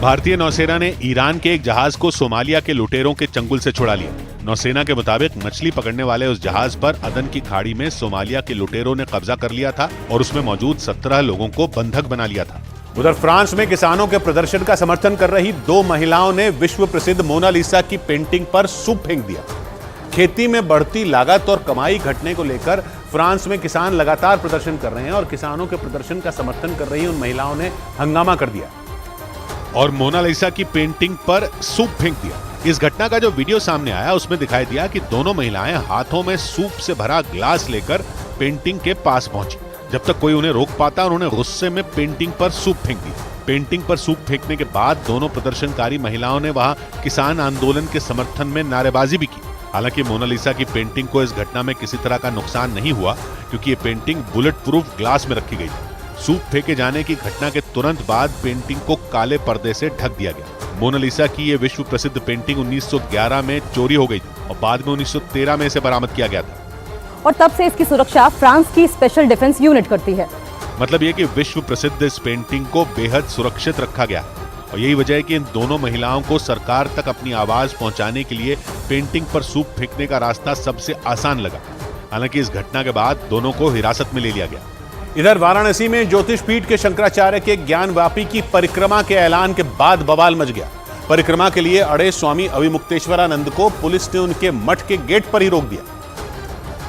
भारतीय नौसेना ने ईरान के एक जहाज को सोमालिया के लुटेरों के चंगुल से छुड़ा लिया। नौसेना के मुताबिक मछली पकड़ने वाले उस जहाज पर अदन की खाड़ी में सोमालिया के लुटेरों ने कब्जा कर लिया था और उसमें मौजूद 17 लोगों को बंधक बना लिया था। उधर फ्रांस में किसानों के प्रदर्शन का समर्थन कर रही 2 महिलाओं ने विश्व प्रसिद्ध मोनालिसा की पेंटिंग पर सूप फेंक दिया। खेती में बढ़ती लागत और कमाई घटने को लेकर फ्रांस में किसान लगातार प्रदर्शन कर रहे हैं और किसानों के प्रदर्शन का समर्थन कर रही उन महिलाओं ने हंगामा कर दिया और मोनालिसा की पेंटिंग पर सूप फेंक दिया। इस घटना का जो वीडियो सामने आया उसमें दिखाई दिया कि दोनों महिलाएं हाथों में सूप से भरा ग्लास लेकर पेंटिंग के पास पहुंची। जब तक कोई उन्हें रोक पाता उन्होंने गुस्से में पेंटिंग पर सूप फेंक दिया। पेंटिंग पर सूप फेंकने के बाद दोनों प्रदर्शनकारी महिलाओं ने वहां किसान आंदोलन के समर्थन में नारेबाजी भी की। हालांकि मोनालिसा की पेंटिंग को इस घटना में किसी तरह का नुकसान नहीं हुआ, क्योंकि ये पेंटिंग बुलेट प्रूफ ग्लास में रखी गई थी। सूप फेंके जाने की घटना के तुरंत बाद पेंटिंग को काले पर्दे से ढक दिया गया। मोनालिसा की ये विश्व प्रसिद्ध पेंटिंग 1911 में चोरी हो गई थी और बाद में 1913 में इसे बरामद किया गया था और तब से इसकी सुरक्षा फ्रांस की स्पेशल डिफेंस यूनिट करती है। मतलब ये कि विश्व प्रसिद्ध इस पेंटिंग को बेहद सुरक्षित रखा गया और यही वजह है कि इन दोनों महिलाओं को सरकार तक अपनी आवाज पहुंचाने के लिए पेंटिंग पर सूप फेंकने का रास्ता सबसे आसान लगा। हालांकि इस घटना के बाद दोनों को हिरासत में ले लिया गया। इधर वाराणसी में ज्योतिष पीठ के शंकराचार्य के ज्ञानवापी की परिक्रमा के ऐलान के बाद बवाल मच गया। परिक्रमा के लिए अड़े स्वामी अविमुक्तेश्वरानंद को पुलिस ने उनके मठ के गेट पर ही रोक दिया।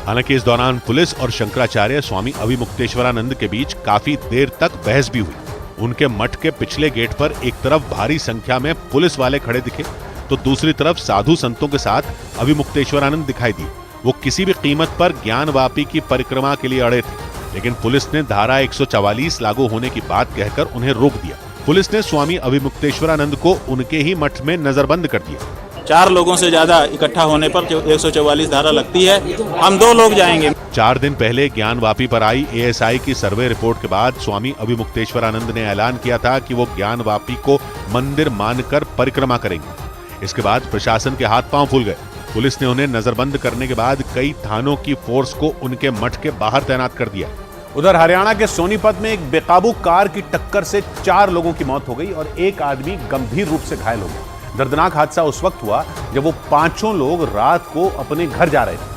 हालांकि इस दौरान पुलिस और शंकराचार्य स्वामी अविमुक्तेश्वरानंद के बीच काफी देर तक बहस भी हुई। उनके मठ के पिछले गेट पर एक तरफ भारी संख्या में पुलिस वाले खड़े दिखे तो दूसरी तरफ साधु संतों के साथ अविमुक्तेश्वरानंद दिखाई दिए। वो किसी भी कीमत पर ज्ञानवापी की परिक्रमा के लिए अड़े थे, लेकिन पुलिस ने धारा 144 लागू होने की बात कहकर उन्हें रोक दिया। पुलिस ने स्वामी अविमुक्तेश्वरानंद को उनके ही मठ में नजरबंद कर दिया। 4 लोगों से ज्यादा इकट्ठा होने पर 144 धारा लगती है। हम 2 लोग जाएंगे। 4 दिन पहले ज्ञानवापी पर आई एएसआई की सर्वे रिपोर्ट के बाद स्वामी अभिमुक्तेश्वरानंद ने ऐलान किया था कि वो ज्ञानवापी को मंदिर मानकर परिक्रमा करेंगे। इसके बाद प्रशासन के हाथ पांव फूल गए। पुलिस ने उन्हें नजरबंद करने के बाद कई थानों की फोर्स को उनके मठ के बाहर तैनात कर दिया। उधर हरियाणा के सोनीपत में एक बेकाबू कार की टक्कर से 4 लोगों की मौत हो गई और एक आदमी गंभीर रूप से घायल हो गया। दर्दनाक हादसा उस वक्त हुआ जब वो 5 लोग रात को अपने घर जा रहे थे।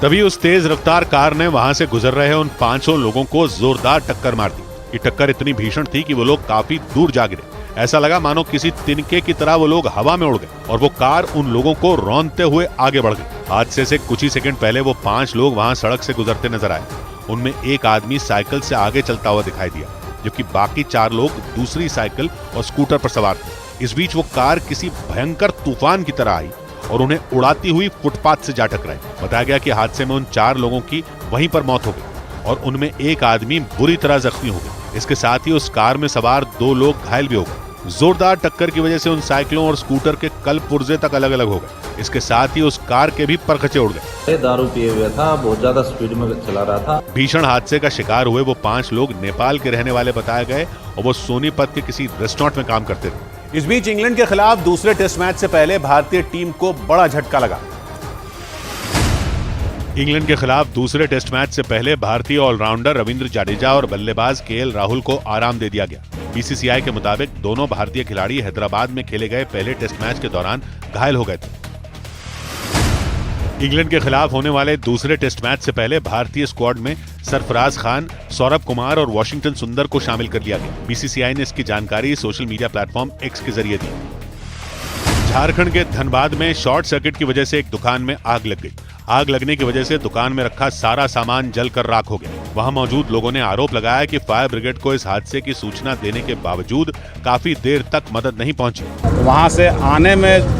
तभी उस तेज रफ्तार कार ने वहां से गुजर रहे उन 5 लोगों को जोरदार टक्कर मार दी। ये टक्कर इतनी भीषण थी कि वो लोग काफी दूर जा गिरे। ऐसा लगा मानो किसी तिनके की तरह वो लोग हवा में उड़ गए और वो कार उन लोगों को रौंदते हुए आगे बढ़ गई। हादसे से कुछ ही सेकंड पहले वो 5 लोग वहां सड़क से गुजरते नजर आए। उनमें एक आदमी साइकिल से आगे चलता हुआ दिखाई दिया, जबकि बाकी 4 लोग दूसरी साइकिल और स्कूटर पर सवार थे। इस बीच वो कार किसी भयंकर तूफान की तरह आई और उन्हें उड़ाती हुई फुटपाथ से जा टकराई। बताया गया कि हादसे में उन 4 लोगों की वहीं पर मौत हो गई और उनमें एक आदमी बुरी तरह जख्मी हो गया। इसके साथ ही उस कार में सवार 2 लोग घायल भी हो गए। जोरदार टक्कर की वजह से उन साइकिलों और स्कूटर के कल पुर्जे तक अलग अलग हो गए। इसके साथ ही उस कार के भी परखचे उड़ गए। दारू पिए हुए था, बहुत ज्यादा स्पीड में चला रहा था। भीषण हादसे का शिकार हुए वो 5 लोग नेपाल के रहने वाले बताए गए और वो सोनीपत के किसी रेस्टोरेंट में काम करते थे। इस बीच इंग्लैंड के खिलाफ दूसरे टेस्ट मैच से पहले भारतीय टीम को बड़ा झटका लगा। इंग्लैंड के खिलाफ दूसरे टेस्ट मैच से पहले भारतीय ऑलराउंडर रविंद्र जडेजा और बल्लेबाज केएल राहुल को आराम दे दिया गया। बीसीसीआई के मुताबिक दोनों भारतीय खिलाड़ी हैदराबाद में खेले गए पहले टेस्ट मैच के दौरान घायल हो गए थे। इंग्लैंड के खिलाफ होने वाले दूसरे टेस्ट मैच से पहले भारतीय स्क्वाड में सरफराज खान, सौरभ कुमार और वॉशिंगटन सुंदर को शामिल कर लिया गया। बीसीसीआई ने इसकी जानकारी सोशल मीडिया प्लेटफॉर्म एक्स के जरिए दी। झारखंड के धनबाद में शॉर्ट सर्किट की वजह से एक दुकान में आग लग गई। आग लगने की वजह से दुकान में रखा सारा सामान जलकर राख हो गया। वहां मौजूद लोगों ने आरोप लगाया कि फायर ब्रिगेड को इस हादसे की सूचना देने के बावजूद काफी देर तक मदद नहीं पहुंची। वहां से आने में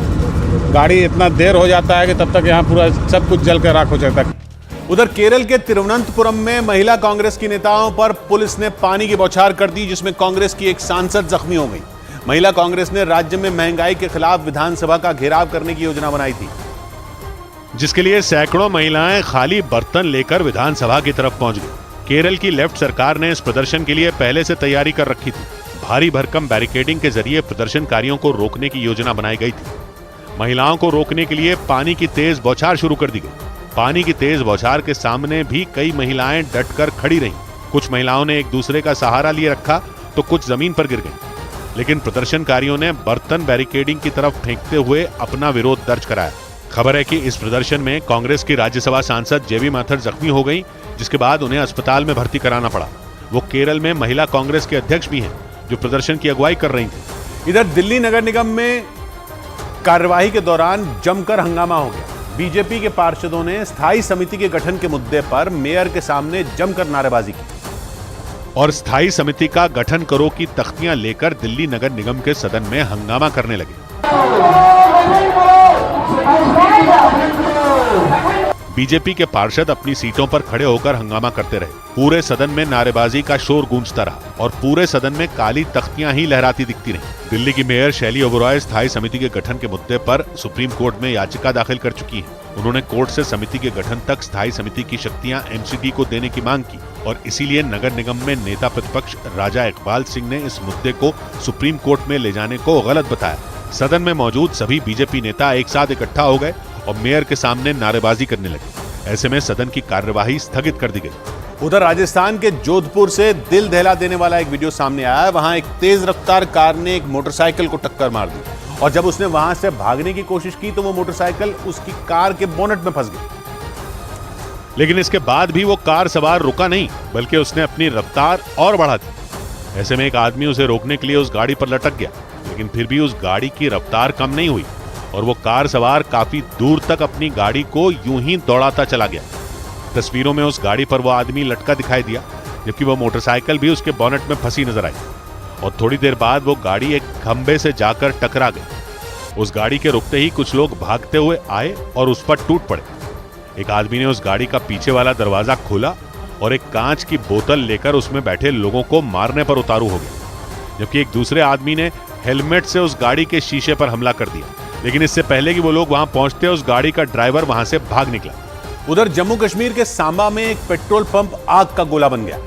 गाड़ी इतना देर हो जाता है कि तब तक यहाँ पूरा सब कुछ जलकर राख हो जाता है। उधर केरल के तिरुवनंतपुरम में महिला कांग्रेस की नेताओं पर पुलिस ने पानी की बौछार कर दी, जिसमें कांग्रेस की एक सांसद जख्मी हो गई। महिला कांग्रेस ने राज्य में महंगाई के खिलाफ विधानसभा का घेराव करने की योजना बनाई थी, जिसके लिए सैकड़ों महिलाएं खाली बर्तन लेकर विधानसभा की तरफ पहुंच गई। केरल की लेफ्ट सरकार ने इस प्रदर्शन के लिए पहले से तैयारी कर रखी थी। भारी भरकम बैरिकेडिंग के जरिए प्रदर्शनकारियों को रोकने की योजना बनाई गई थी। महिलाओं को रोकने के लिए पानी की तेज बौछार शुरू कर दी गई। पानी की तेज बौछार के सामने भी कई महिलाएं डटकर खड़ी रहीं। कुछ महिलाओं ने एक दूसरे का सहारा लिए रखा तो कुछ जमीन पर गिर गईं। लेकिन प्रदर्शनकारियों ने बर्तन बैरिकेडिंग की तरफ फेंकते हुए अपना विरोध दर्ज कराया। खबर है कि इस प्रदर्शन में कांग्रेस की राज्यसभा सांसद जेबी माथर जख्मी हो गई, जिसके बाद उन्हें अस्पताल में भर्ती कराना पड़ा। वो केरल में महिला कांग्रेस के अध्यक्ष भी हैं, जो प्रदर्शन की अगुवाई कर रही थी। इधर दिल्ली नगर निगम में कार्यवाही के दौरान जमकर हंगामा हो गया। बीजेपी के पार्षदों ने स्थायी समिति के गठन के मुद्दे पर मेयर के सामने जमकर नारेबाजी की और स्थायी समिति का गठन करो की तख्तियां लेकर दिल्ली नगर निगम के सदन में हंगामा करने लगे। बीजेपी के पार्षद अपनी सीटों पर खड़े होकर हंगामा करते रहे। पूरे सदन में नारेबाजी का शोर गूंजता रहा और पूरे सदन में काली तख्तियां ही लहराती दिखती रहीं। दिल्ली की मेयर शैली ओबरॉय स्थायी समिति के गठन के मुद्दे पर सुप्रीम कोर्ट में याचिका दाखिल कर चुकी हैं। उन्होंने कोर्ट से समिति के गठन तक स्थायी समिति की शक्तियां एमसीडी को देने की मांग की और इसीलिए नगर निगम में नेता प्रतिपक्ष राजा इकबाल सिंह ने इस मुद्दे को सुप्रीम कोर्ट में ले जाने को गलत बताया। सदन में मौजूद सभी बीजेपी नेता एक साथ इकट्ठा हो गए और मेयर के सामने नारेबाजी करने लगे। ऐसे में सदन की कार्यवाही स्थगित कर दी गई। उधर राजस्थान के जोधपुर से दिल दहला देने वाला एक वीडियो सामने आया है। वहां एक तेज रफ्तार कार ने एक मोटरसाइकिल को टक्कर मार दी और जब उसने वहां से भागने की कोशिश की तो वो मोटरसाइकिल उसकी कार के बोनट में फंस गई। लेकिन इसके बाद भी वो कार सवार रुका नहीं, बल्कि उसने अपनी रफ्तार और बढ़ा दी। ऐसे में एक आदमी उसे रोकने के लिए उस गाड़ी पर लटक गया, लेकिन फिर भी उस गाड़ी की रफ्तार कम नहीं हुई और वो कार सवार काफी दूर तक अपनी गाड़ी को यूं ही दौड़ाता चला गया। तस्वीरों में उस गाड़ी पर वो आदमी लटका दिखाई दिया, जबकि वो मोटरसाइकिल भी उसके बोनट में फंसी नजर आई और थोड़ी देर बाद वो गाड़ी एक खंबे से जाकर टकरा गई। उस गाड़ी के रुकते ही कुछ लोग भागते हुए आए और उस पर टूट पड़े। एक आदमी ने उस गाड़ी का पीछे वाला दरवाजा खोला और एक कांच की बोतल लेकर उसमें बैठे लोगों को मारने पर उतारू हो गया, जबकि एक दूसरे आदमी ने हेलमेट से उस गाड़ी के शीशे पर हमला कर दिया। लेकिन इससे पहले कि वो लोग वहां पहुंचते, उस गाड़ी का ड्राइवर वहां से भाग निकला। उधर जम्मू कश्मीर के सांबा में एक पेट्रोल पंप आग का गोला बन गया।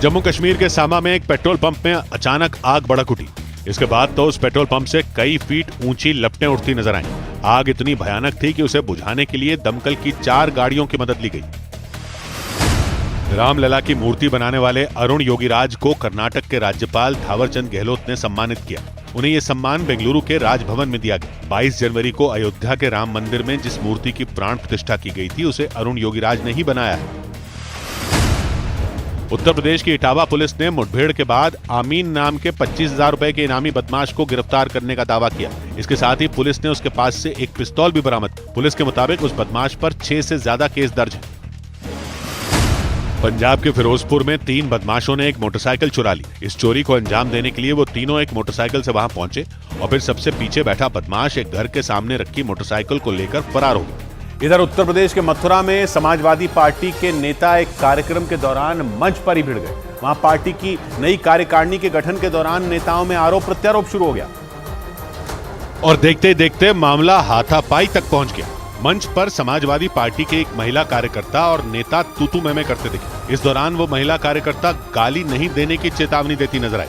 जम्मू कश्मीर के सांबा में एक पेट्रोल पंप में अचानक आग भड़क उठी। इसके बाद तो उस पेट्रोल पंप से कई फीट ऊंची लपटें उठती नजर आईं। आग इतनी भयानक थी कि उसे बुझाने के लिए दमकल की 4 गाड़ियों की मदद ली गई। रामलला की मूर्ति बनाने वाले अरुण योगीराज को कर्नाटक के राज्यपाल थावरचंद गहलोत ने सम्मानित किया। उन्हें यह सम्मान बेंगलुरु के राजभवन में दिया गया। 22 जनवरी को अयोध्या के राम मंदिर में जिस मूर्ति की प्राण प्रतिष्ठा की गई थी उसे अरुण योगीराज ने ही बनाया है। उत्तर प्रदेश की इटावा पुलिस ने मुठभेड़ के बाद आमीन नाम के 25,000 रुपए के इनामी बदमाश को गिरफ्तार करने का दावा किया। इसके साथ ही पुलिस ने उसके पास से एक पिस्तौल भी बरामद की। पुलिस के मुताबिक उस बदमाश पर 6 से ज्यादा केस दर्ज है। पंजाब के फिरोजपुर में 3 बदमाशों ने एक मोटरसाइकिल चुरा ली। इस चोरी को अंजाम देने के लिए वो तीनों एक मोटरसाइकिल से वहां पहुंचे और फिर सबसे पीछे बैठा बदमाश एक घर के सामने रखी मोटरसाइकिल को लेकर फरार हो गया। इधर उत्तर प्रदेश के मथुरा में समाजवादी पार्टी के नेता एक कार्यक्रम के दौरान मंच पर ही भिड़ गए। वहां पार्टी की नई कार्यकारिणी के गठन के दौरान नेताओं में आरोप प्रत्यारोप शुरू हो गया और देखते देखते मामला हाथापाई तक पहुंच गया। मंच पर समाजवादी पार्टी के एक महिला कार्यकर्ता और नेता तूतू मैमे करते दिखे। इस दौरान वो महिला कार्यकर्ता गाली नहीं देने की चेतावनी देती नजर आई।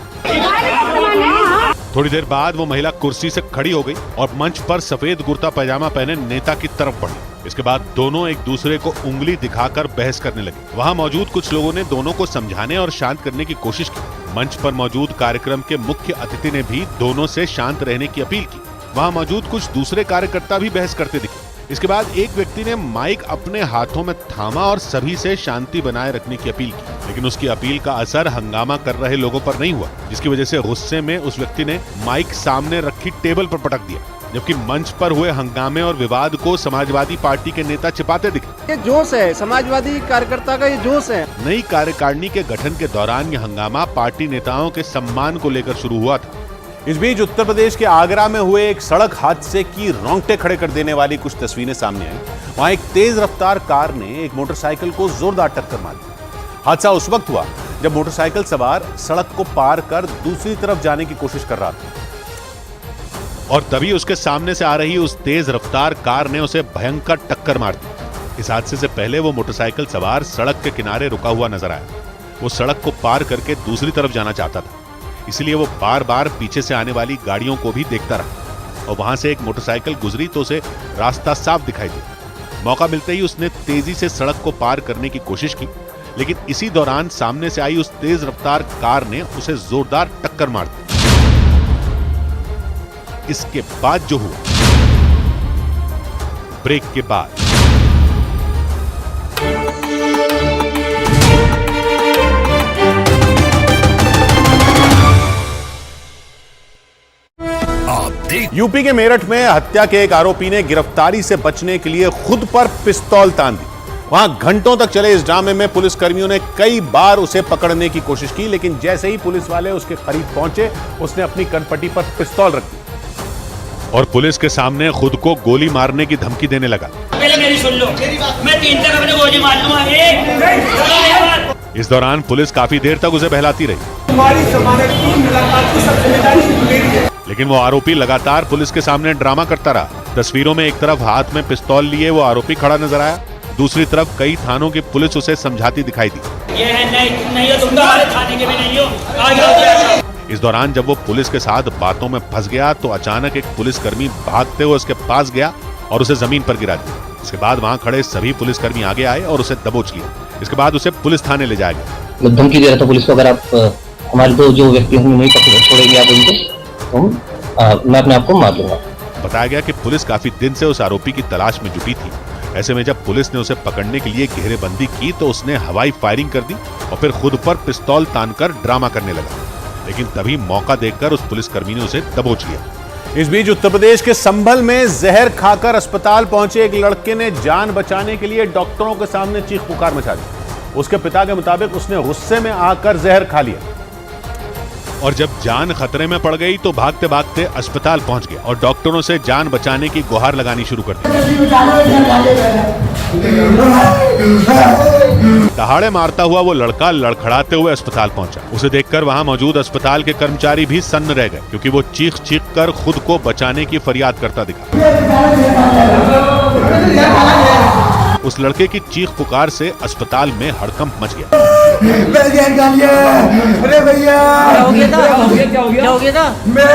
थोड़ी देर बाद वो महिला कुर्सी से खड़ी हो गई और मंच पर सफेद कुर्ता पैजामा पहने नेता की तरफ बढ़ी। इसके बाद दोनों एक दूसरे को उंगली दिखाकर बहस करने लगे। वहां मौजूद कुछ लोगों ने दोनों को समझाने और शांत करने की कोशिश की। मंच पर मौजूद कार्यक्रम के मुख्य अतिथि ने भी दोनों से शांत रहने की अपील की। वहां मौजूद कुछ दूसरे कार्यकर्ता भी बहस करते दिखे। इसके बाद एक व्यक्ति ने माइक अपने हाथों में थामा और सभी से शांति बनाए रखने की अपील की, लेकिन उसकी अपील का असर हंगामा कर रहे लोगों पर नहीं हुआ, जिसकी वजह से गुस्से में उस व्यक्ति ने माइक सामने रखी टेबल पर पटक दिया। जबकि मंच पर हुए हंगामे और विवाद को समाजवादी पार्टी के नेता छिपाते दिखे। ये जोश है, समाजवादी कार्यकर्ता का ये जोश है। नई कार्यकारिणी के गठन के दौरान यह हंगामा पार्टी नेताओं के सम्मान को लेकर शुरू हुआ था। इस बीच उत्तर प्रदेश के आगरा में हुए एक सड़क हादसे की रोंगटे खड़े कर देने वाली कुछ तस्वीरें सामने आई। वहां एक तेज रफ्तार कार ने एक मोटरसाइकिल को जोरदार टक्कर मार दी। हादसा उस वक्त हुआ जब मोटरसाइकिल सवार सड़क को पार कर दूसरी तरफ जाने की कोशिश कर रहा था और तभी उसके सामने से आ रही उस तेज रफ्तार कार ने उसे भयंकर टक्कर मार दी। इस हादसे से पहले वो मोटरसाइकिल सवार सड़क के किनारे रुका हुआ नजर आया। वो सड़क को पार करके दूसरी तरफ जाना चाहता था, इसलिए वो बार बार पीछे से आने वाली गाड़ियों को भी देखता रहा और वहां से एक मोटरसाइकिल गुजरी तो उसे रास्ता साफ दिखाई दिया। मौका मिलते ही उसने तेजी से सड़क को पार करने की कोशिश की, लेकिन इसी दौरान सामने से आई उस तेज रफ्तार कार ने उसे जोरदार टक्कर मार दी। इसके बाद जो हुआ, ब्रेक के बाद यूपी के मेरठ में हत्या के एक आरोपी ने गिरफ्तारी से बचने के लिए खुद पर पिस्तौल तान दी। वहां घंटों तक चले इस ड्रामे में पुलिस कर्मियों ने कई बार उसे पकड़ने की कोशिश की, लेकिन जैसे ही पुलिस वाले उसके करीब पहुंचे उसने अपनी कनपट्टी पर पिस्तौल रख दी और पुलिस के सामने खुद को गोली मारने की धमकी देने लगा। पहले मेरी सुन लो, मैं 3 तक अपने गोली मार दूंगा। इस दौरान पुलिस काफी देर तक उसे बहलाती रही, लेकिन वो आरोपी लगातार पुलिस के सामने ड्रामा करता रहा। तस्वीरों में एक तरफ हाथ में पिस्तौल लिए वो आरोपी खड़ा नजर आया, दूसरी तरफ कई थानों की पुलिस उसे समझाती दिखाई दी। ये है नहीं हो, तुम तो हमारे थाने के भी नहीं हो, आगे हो जाओ। इस दौरान जब वो पुलिस के साथ बातों में फंस गया तो अचानक एक पुलिसकर्मी भागते हुए उसके पास गया और उसे जमीन पर गिरा दिया। इसके बाद वहां खड़े सभी पुलिसकर्मी आगे आए और उसे दबोच लिया। इसके बाद उसे पुलिस थाने ले जाया गया। धमकी दे रहा था पुलिस को, अगर आप हमारे दो जो व्यक्ति होंगे नहीं छोड़ेंगे आप उनको तो मैं अपने आप को मार लूंगा। बताया गया कि पुलिस काफी दिन से उस आरोपी की तलाश में जुटी थी। ऐसे में जब पुलिस ने उसे पकड़ने के लिए घेरेबंदी की तो उसने हवाई फायरिंग कर दी और फिर खुद पर पिस्तौल तानकर ड्रामा करने लगा, लेकिन तभी मौका देखकर उस पुलिसकर्मी ने उसे दबोच लिया। इस बीच उत्तर प्रदेश के संभल में जहर खाकर अस्पताल पहुंचे एक लड़के ने जान बचाने के लिए डॉक्टरों के सामने चीख पुकार मचा दी। उसके पिता के मुताबिक उसने गुस्से में आकर जहर खा लिया और जब जान खतरे में पड़ गई तो भागते भागते अस्पताल पहुंच गया और डॉक्टरों से जान बचाने की गुहार लगानी शुरू कर दी। दहाड़े मारता हुआ वो लड़का लड़खड़ाते हुए अस्पताल पहुंचा। उसे देखकर वहां मौजूद अस्पताल के कर्मचारी भी सन्न रह गए, क्योंकि वो चीख चीख कर खुद को बचाने की फरियाद करता दिखा। उस लड़के की चीख पुकार से अस्पताल में हड़कंप मच गया। अरे भैया क्या हो गया था? मैं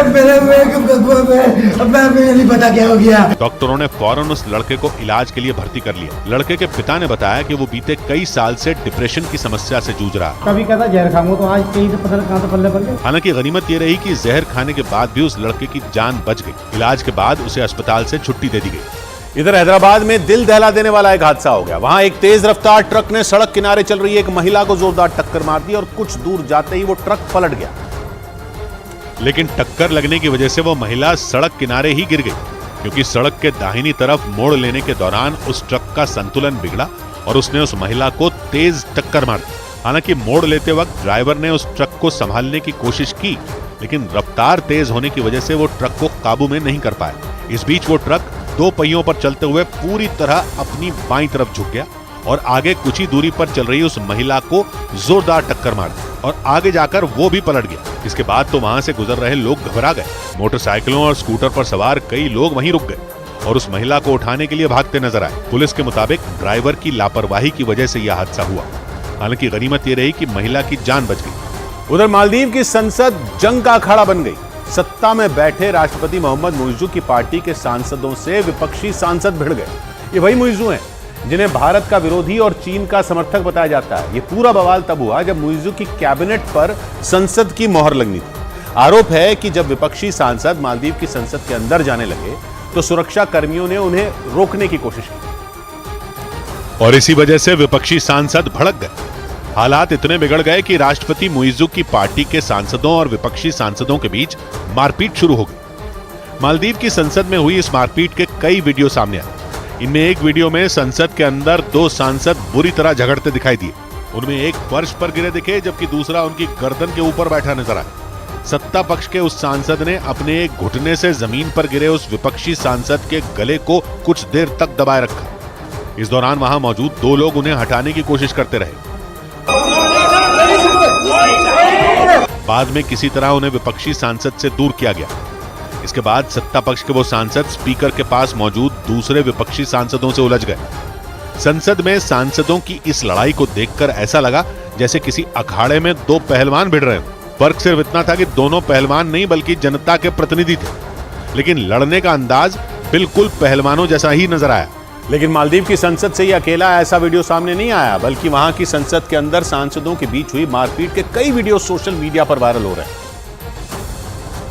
नहीं पता क्या हो गया। डॉक्टरों ने फौरन उस लड़के को इलाज के लिए भर्ती कर लिया। लड़के के पिता ने बताया कि वो बीते कई साल से डिप्रेशन की समस्या से जूझ रहा है। कभी कहता जहर खाऊंगा तो आज कहीं से पता नहीं कहां से पल्ले पड़ गए। हालांकि गनीमत ये रही कि जहर खाने के बाद भी उस लड़के की जान बच गई। इलाज के बाद उसे अस्पताल से छुट्टी दे दी गई। इधर हैदराबाद में दिल दहला देने वाला एक हादसा हो गया। वहां एक तेज रफ्तार ट्रक ने सड़क किनारे चल रही एक महिला को जोरदार टक्कर मार दी और कुछ दूर जाते ही वो ट्रक पलट गया। लेकिन टक्कर लगने की वजह से वो महिला सड़क किनारे ही गिर गई, क्योंकि सड़क के दाहिनी तरफ मोड़ लेने के दौरान उस ट्रक का संतुलन बिगड़ा और उसने उस महिला को तेज टक्कर मार दी। हालांकि मोड़ लेते वक्त ड्राइवर ने उस ट्रक को संभालने की कोशिश की, लेकिन रफ्तार तेज होने की वजह से वो ट्रक को काबू में नहीं कर पाया। इस बीच वो ट्रक दो पहियों पर चलते हुए पूरी तरह अपनी बाईं तरफ झुक गया और आगे कुछ ही दूरी पर चल रही उस महिला को जोरदार टक्कर मार दी और आगे जाकर वो भी पलट गया। इसके बाद तो वहां से गुजर रहे लोग घबरा गए। मोटरसाइकिलों और स्कूटर पर सवार कई लोग वहीं रुक गए और उस महिला को उठाने के लिए भागते नजर आए। पुलिस के मुताबिक ड्राइवर की लापरवाही की वजह से यह हादसा हुआ। हालांकि गनीमत ये रही कि महिला की जान बच गई। उधर मालदीव की संसद जंग का अखाड़ा बन गई। सत्ता में बैठे राष्ट्रपति मोहम्मद मुइज़्ज़ू की पार्टी के सांसदों से विपक्षी सांसद भिड़ गए। ये वही मुइज़्ज़ू हैं जिन्हें भारत का विरोधी और चीन का समर्थक बताया जाता है। ये पूरा बवाल तब हुआ जब मुइज़्ज़ू की कैबिनेट पर संसद की मोहर लगनी थी। आरोप है कि जब विपक्षी सांसद मालदीव की संसद के अंदर जाने लगे तो सुरक्षा कर्मियों ने उन्हें रोकने की कोशिश की और इसी वजह से विपक्षी सांसद भड़क गए। हालात इतने बिगड़ गए कि राष्ट्रपति मुइज़्ज़ू की पार्टी के सांसदों और विपक्षी सांसदों के बीच मारपीट शुरू हो गई। मालदीव की संसद में हुई इस मारपीट के कई वीडियो सामने आए। इनमें एक वीडियो में संसद के अंदर दो सांसद बुरी तरह झगड़ते दिखाई दिए। उनमें एक फर्श पर गिरे दिखे जबकि दूसरा उनकी गर्दन के ऊपर बैठा नजर आया। सत्ता पक्ष के उस सांसद ने अपने एक घुटने से जमीन पर गिरे उस विपक्षी सांसद के गले को कुछ देर तक दबाए रखा। इस दौरान वहां मौजूद दो लोग उन्हें हटाने की कोशिश करते रहे। बाद में किसी तरह उन्हें विपक्षी सांसद से दूर किया गया। इसके बाद सत्ता पक्ष के वो सांसद स्पीकर के पास मौजूद दूसरे विपक्षी सांसदों से उलझ गए। संसद में सांसदों की इस लड़ाई को देखकर ऐसा लगा जैसे किसी अखाड़े में दो पहलवान भिड़ रहे हो। फर्क सिर्फ इतना था कि दोनों पहलवान नहीं बल्कि जनता के प्रतिनिधि थे, लेकिन लड़ने का अंदाज बिल्कुल पहलवानों जैसा ही नजर आया। लेकिन मालदीव की संसद से ही अकेला ऐसा वीडियो सामने नहीं आया, बल्कि वहां की संसद के अंदर सांसदों के बीच हुई मारपीट के कई वीडियो सोशल मीडिया पर वायरल हो रहे हैं।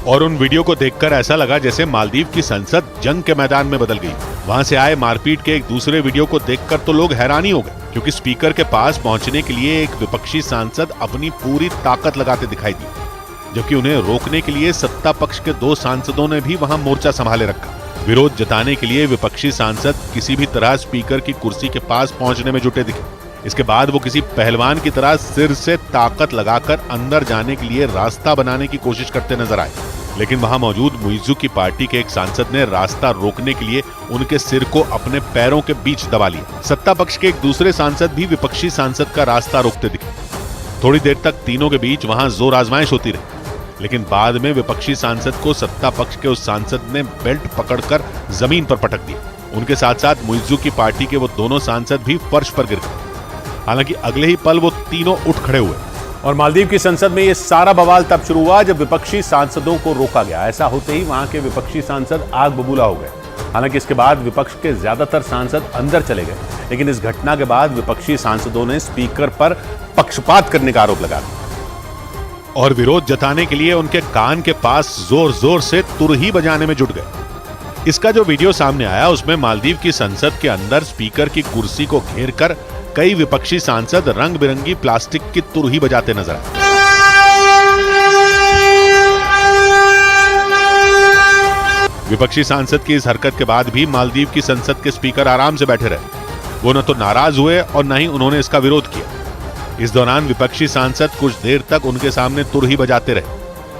और उन वीडियो को देखकर ऐसा लगा जैसे मालदीव की संसद जंग के मैदान में बदल गई। वहां से आए मारपीट के एक दूसरे वीडियो को देखकर तो लोग हैरान ही हो गए, क्योंकि स्पीकर के पास पहुंचने के लिए एक विपक्षी सांसद अपनी पूरी ताकत लगाते दिखाई दी, जबकि उन्हें रोकने के लिए सत्ता पक्ष के दो सांसदों ने भी वहां मोर्चा संभाले रखा। विरोध जताने के लिए विपक्षी सांसद किसी भी तरह स्पीकर की कुर्सी के पास पहुंचने में जुटे दिखे। इसके बाद वो किसी पहलवान की तरह सिर से ताकत लगाकर अंदर जाने के लिए रास्ता बनाने की कोशिश करते नजर आए। लेकिन वहां मौजूद मुइज़्ज़ू की पार्टी के एक सांसद ने रास्ता रोकने के लिए उनके सिर को अपने पैरों के बीच दबा लिया। सत्ता पक्ष के एक दूसरे सांसद भी विपक्षी सांसद का रास्ता रोकते दिखे। थोड़ी देर तक तीनों के बीच वहां जोर आजमाइश होती रही, लेकिन बाद में विपक्षी सांसद को सत्ता पक्ष के उस सांसद ने बेल्ट पकड़कर जमीन पर पटक दिया। उनके साथ साथ मुइज़्ज़ू की पार्टी के वो दोनों सांसद भी फर्श पर गिर गए। हालांकि अगले ही पल वो तीनों उठ खड़े हुए। और मालदीव की संसद में ये सारा बवाल तब शुरू हुआ जब विपक्षी सांसदों को रोका गया। ऐसा होते ही वहां के विपक्षी सांसद आग बबूला हो गए। हालांकि इसके बाद विपक्ष के ज्यादातर सांसद अंदर चले गए, लेकिन इस घटना के बाद विपक्षी सांसदों ने स्पीकर पर पक्षपात करने का आरोप लगा दिया और विरोध जताने के लिए उनके कान के पास जोर जोर से तुरही बजाने में जुट गए। इसका जो वीडियो सामने आया उसमें मालदीव की संसद के अंदर स्पीकर की कुर्सी को घेरकर कई विपक्षी सांसद रंग बिरंगी प्लास्टिक की तुरही बजाते नजर आए। विपक्षी सांसद की इस हरकत के बाद भी मालदीव की संसद के स्पीकर आराम से बैठे रहे। वो न तो नाराज हुए और न ही उन्होंने इसका विरोध किया। इस दौरान विपक्षी सांसद कुछ देर तक उनके सामने तुरही बजाते रहे।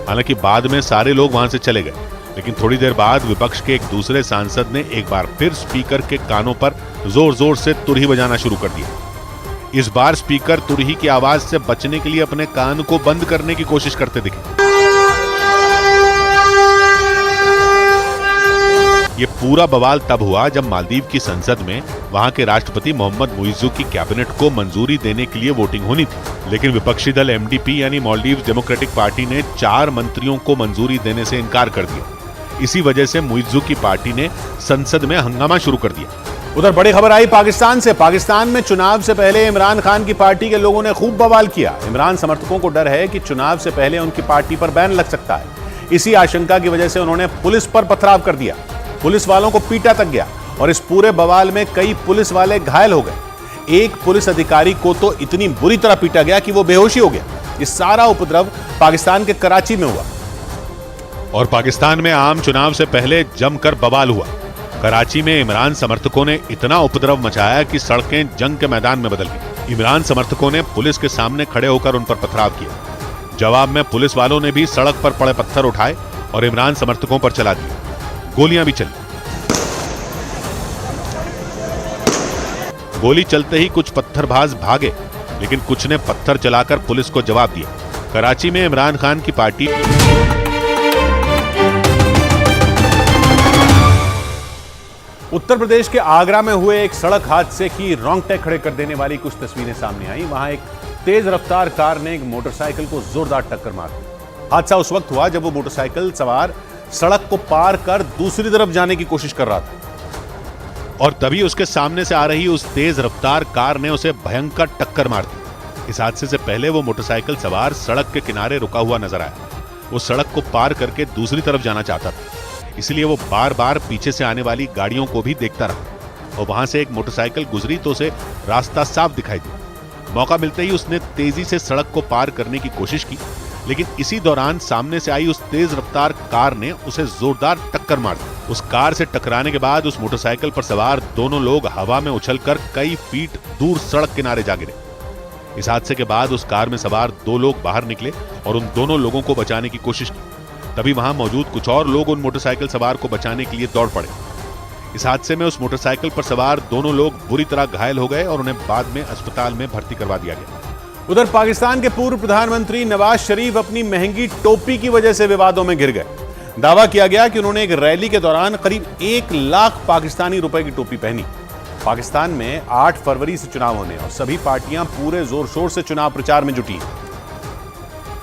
हालांकि बाद में सारे लोग वहां से चले गए, लेकिन थोड़ी देर बाद विपक्ष के एक दूसरे सांसद ने एक बार फिर स्पीकर के कानों पर जोर जोर से तुरही बजाना शुरू कर दिया। इस बार स्पीकर तुरही की आवाज से बचने के लिए अपने कान को बंद करने की कोशिश करते दिखे। ये पूरा बवाल तब हुआ जब मालदीव की संसद में वहां के राष्ट्रपति मोहम्मद मुइज़्ज़ू की कैबिनेट को मंजूरी देने के लिए वोटिंग होनी थी, लेकिन विपक्षी दल एमडीपी यानी मालदीव डेमोक्रेटिक पार्टी ने 4 मंत्रियों को मंजूरी देने से इनकार कर दिया। इसी वजह से मुइज़्ज़ू की पार्टी ने संसद में हंगामा शुरू कर दिया। उधर बड़ी खबर आई पाकिस्तान से। पाकिस्तान में चुनाव से पहले इमरान खान की पार्टी के लोगों ने खूब बवाल किया। इमरान समर्थकों को डर है कि चुनाव से पहले उनकी पार्टी पर बैन लग सकता है। इसी आशंका की वजह से उन्होंने पुलिस पर पथराव कर दिया, पुलिस वालों को पीटा तक गया और इस पूरे बवाल में कई पुलिस वाले घायल हो गए। एक पुलिस अधिकारी को तो इतनी बुरी तरह पीटा गया कि वो बेहोशी हो गया। ये सारा उपद्रव पाकिस्तान के कराची में हुआ और पाकिस्तान में आम चुनाव से पहले जमकर बवाल हुआ। कराची में इमरान समर्थकों ने इतना उपद्रव मचाया कि सड़कें जंग के मैदान में बदल गई। इमरान समर्थकों ने पुलिस के सामने खड़े होकर उन पर पथराव किया। जवाब में पुलिस वालों ने भी सड़क पर पड़े पत्थर उठाए और इमरान समर्थकों पर चला दिए। गोलियां भी चली। गोली चलते ही कुछ पत्थरबाज भागे, लेकिन कुछ ने पत्थर चलाकर पुलिस को जवाब दिया। कराची में इमरान खान की पार्टी उत्तर प्रदेश के आगरा में हुए एक सड़क हादसे की रोंगटे खड़े कर देने वाली कुछ तस्वीरें सामने आई। वहां एक तेज रफ्तार कार ने एक मोटरसाइकिल को जोरदार टक्कर मार दी। हादसा उस वक्त हुआ जब वो मोटरसाइकिल सवार सड़क को पार कर दूसरी तरफ जाने की कोशिश कर रहा था और तभी उसके सामने से आ रही उस तेज रफ्तार कार ने उसे भयंकर टक्कर मार दी। इस हादसे से पहले वो मोटरसाइकिल सवार सड़क के किनारे रुका हुआ नजर आया। वो सड़क को पार करके दूसरी तरफ जाना चाहता था, इसलिए वो बार बार पीछे से आने वाली गाड़ियों को भी देखता रहा और वहां से एक मोटरसाइकिल गुजरी तो उसे रास्ता साफ दिखाई दिया। मौका मिलते ही उसने तेजी से सड़क को पार करने की कोशिश की, लेकिन इसी दौरान सामने से आई उस तेज रफ्तार कार ने उसे जोरदार टक्कर मार दी। उस कार से टकराने के बाद उस मोटरसाइकिल पर सवार दोनों लोग हवा में उछलकर कई फीट दूर सड़क किनारे जा गिरे। इस हादसे के बाद उस कार में सवार 2 लोग बाहर निकले और उन दोनों लोगों को बचाने की कोशिश की। तभी वहां मौजूद कुछ और लोग उन मोटरसाइकिल सवार को बचाने के लिए दौड़ पड़े। इस हादसे में उस मोटरसाइकिल पर सवार दोनों लोग बुरी तरह घायल हो गए और उन्हें बाद में अस्पताल में भर्ती करवा दिया गया। उधर पाकिस्तान के पूर्व प्रधानमंत्री नवाज शरीफ अपनी महंगी टोपी की वजह से विवादों में घिर गए। दावा किया गया कि उन्होंने एक रैली के दौरान करीब 1 लाख पाकिस्तानी रुपए की टोपी पहनी। पाकिस्तान में 8 फरवरी से चुनाव होने और सभी पार्टियां पूरे जोर शोर से चुनाव प्रचार में जुटी हैं।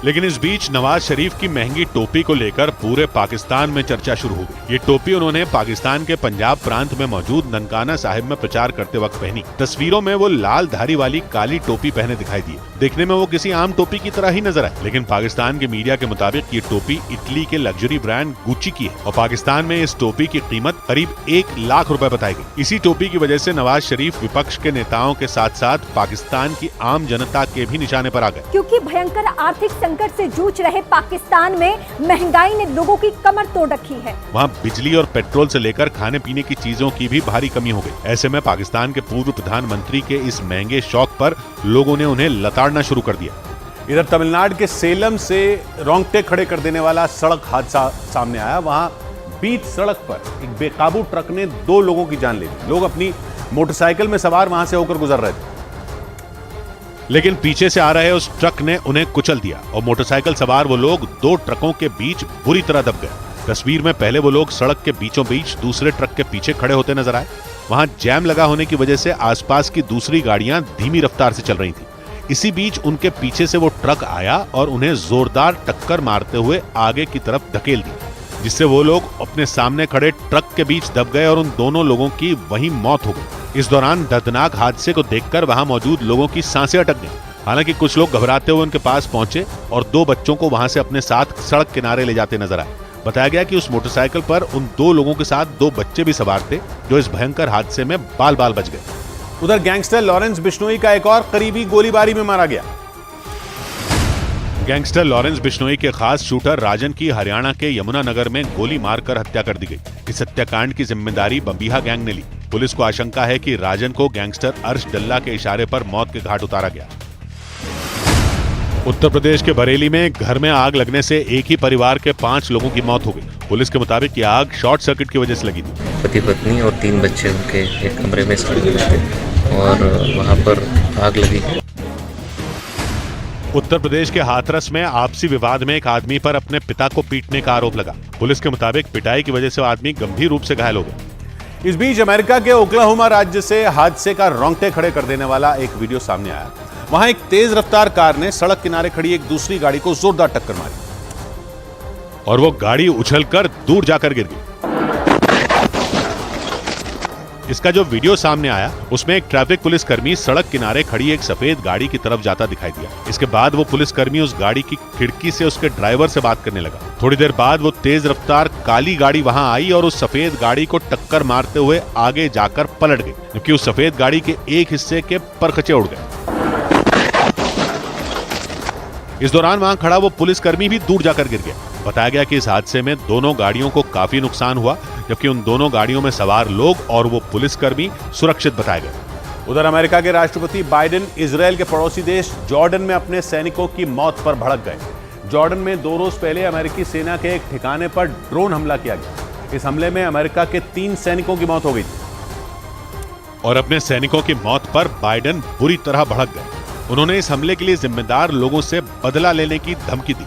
लेकिन इस बीच नवाज शरीफ की महंगी टोपी को लेकर पूरे पाकिस्तान में चर्चा शुरू हो गई। ये टोपी उन्होंने पाकिस्तान के पंजाब प्रांत में मौजूद ननकाना साहिब में प्रचार करते वक्त पहनी। तस्वीरों में वो लाल धारी वाली काली टोपी पहने दिखाई दी। देखने में वो किसी आम टोपी की तरह ही नजर आए, लेकिन पाकिस्तान के मीडिया के मुताबिक ये टोपी इटली के लग्जरी ब्रांड गुच्ची की है और पाकिस्तान में इस टोपी की कीमत करीब 1 लाख रुपए बताई गई। इसी टोपी की वजह से नवाज शरीफ विपक्ष के नेताओं के साथ साथ पाकिस्तान की आम जनता के भी निशाने पर आ गए। क्योंकि भयंकर आर्थिक संकट से जूझ रहे पाकिस्तान में महंगाई ने लोगों की कमर तोड़ रखी है। वहाँ बिजली और पेट्रोल से लेकर खाने पीने की चीजों की भी भारी कमी हो गई। ऐसे में पाकिस्तान के पूर्व प्रधानमंत्री के इस महंगे शौक पर लोगों ने उन्हें लताड़ना शुरू कर दिया। इधर तमिलनाडु के सेलम से रोंगटे खड़े कर देने वाला सड़क हादसा सामने आया। वहां बीच सड़क पर एक बेकाबू ट्रक ने 2 लोगों की जान ले ली। लोग अपनी मोटरसाइकिल में सवार वहां से होकर गुजर रहे थे, लेकिन पीछे से आ रहे उस ट्रक ने उन्हें कुचल दिया और मोटरसाइकिल सवार वो लोग 2 ट्रकों के बीच बुरी तरह दब गए। तस्वीर में पहले वो लोग सड़क के बीचों बीच दूसरे ट्रक के पीछे खड़े होते नजर आए। वहां जैम लगा होने की वजह से आसपास की दूसरी गाड़ियां धीमी रफ्तार से चल रही थी। इसी बीच उनके पीछे से वो ट्रक आया और उन्हें जोरदार टक्कर मारते हुए आगे की तरफ धकेल दी, जिससे वो लोग अपने सामने खड़े ट्रक के बीच दब गए और उन दोनों लोगों की वहीं मौत हो गई। इस दौरान दर्दनाक हादसे को देखकर वहां मौजूद लोगों की सांसें अटक गईं। हालांकि कुछ लोग घबराते हुए उनके पास पहुंचे और 2 बच्चों को वहां से अपने साथ सड़क किनारे ले जाते नजर आए। बताया गया कि उस मोटरसाइकिल पर उन 2 लोगों के साथ 2 बच्चे भी सवार थे, जो इस भयंकर हादसे में बाल बाल बच गए। उधर गैंगस्टर लॉरेंस बिश्नोई का एक और करीबी गोलीबारी में मारा गया। गैंगस्टर लॉरेंस बिश्नोई के खास शूटर राजन की हरियाणा के यमुनानगर में गोली मारकर हत्या कर दी गई। इस हत्याकांड की जिम्मेदारी बंबीहा गैंग ने ली। पुलिस को आशंका है कि राजन को गैंगस्टर अर्श डल्ला के इशारे पर मौत के घाट उतारा गया। उत्तर प्रदेश के बरेली में घर में आग लगने से एक ही परिवार के 5 लोगों की मौत हो गई। पुलिस के मुताबिक ये आग शॉर्ट सर्किट की वजह से लगी थी। पति पत्नी और 3 बच्चे उनके एक कमरे में सड़ गए थे और वहां पर आग लगी। उत्तर प्रदेश के हाथरस में आपसी विवाद में एक आदमी पर अपने पिता को पीटने का आरोप लगा। पुलिस के मुताबिक पिटाई की वजह से वो आदमी गंभीर रूप से घायल हो गया। इस बीच अमेरिका के ओक्लाहोमा राज्य से हादसे का रोंगटे खड़े कर देने वाला एक वीडियो सामने आया। वहां एक तेज रफ्तार कार ने सड़क किनारे खड़ी एक दूसरी गाड़ी को जोरदार टक्कर मारी और वो गाड़ी उछलकर दूर जाकर गिर गई। इसका जो वीडियो सामने आया उसमें एक ट्रैफिक पुलिसकर्मी सड़क किनारे खड़ी एक सफेद गाड़ी की तरफ जाता दिखाई दिया। इसके बाद वो पुलिसकर्मी उस गाड़ी की खिड़की से उसके ड्राइवर से बात करने लगा। थोड़ी देर बाद वो तेज रफ्तार काली गाड़ी वहां आई और उस सफेद गाड़ी को टक्कर मारते हुए आगे जाकर पलट गई, जबकि उस सफेद गाड़ी के एक हिस्से के परखचे उड़ गए। इस दौरान वहां खड़ा वो पुलिसकर्मी भी दूर जाकर गिर गया। बताया गया कि इस हादसे में दोनों गाड़ियों को काफी नुकसान हुआ, जबकि उन दोनों गाड़ियों में सवार लोग और वो पुलिसकर्मी सुरक्षित बताए गए। उधर अमेरिका के राष्ट्रपति बाइडेन इजरायल के पड़ोसी देश जॉर्डन में अपने सैनिकों की मौत पर भड़क गए। जॉर्डन में 2 रोज पहले अमेरिकी सेना के एक ठिकाने पर ड्रोन हमला किया गया। इस हमले में अमेरिका के 3 सैनिकों की मौत हो गई थी और अपने सैनिकों की मौत पर बाइडेन बुरी तरह भड़क गए। उन्होंने इस हमले के लिए जिम्मेदार लोगों से बदला लेने की धमकी दी।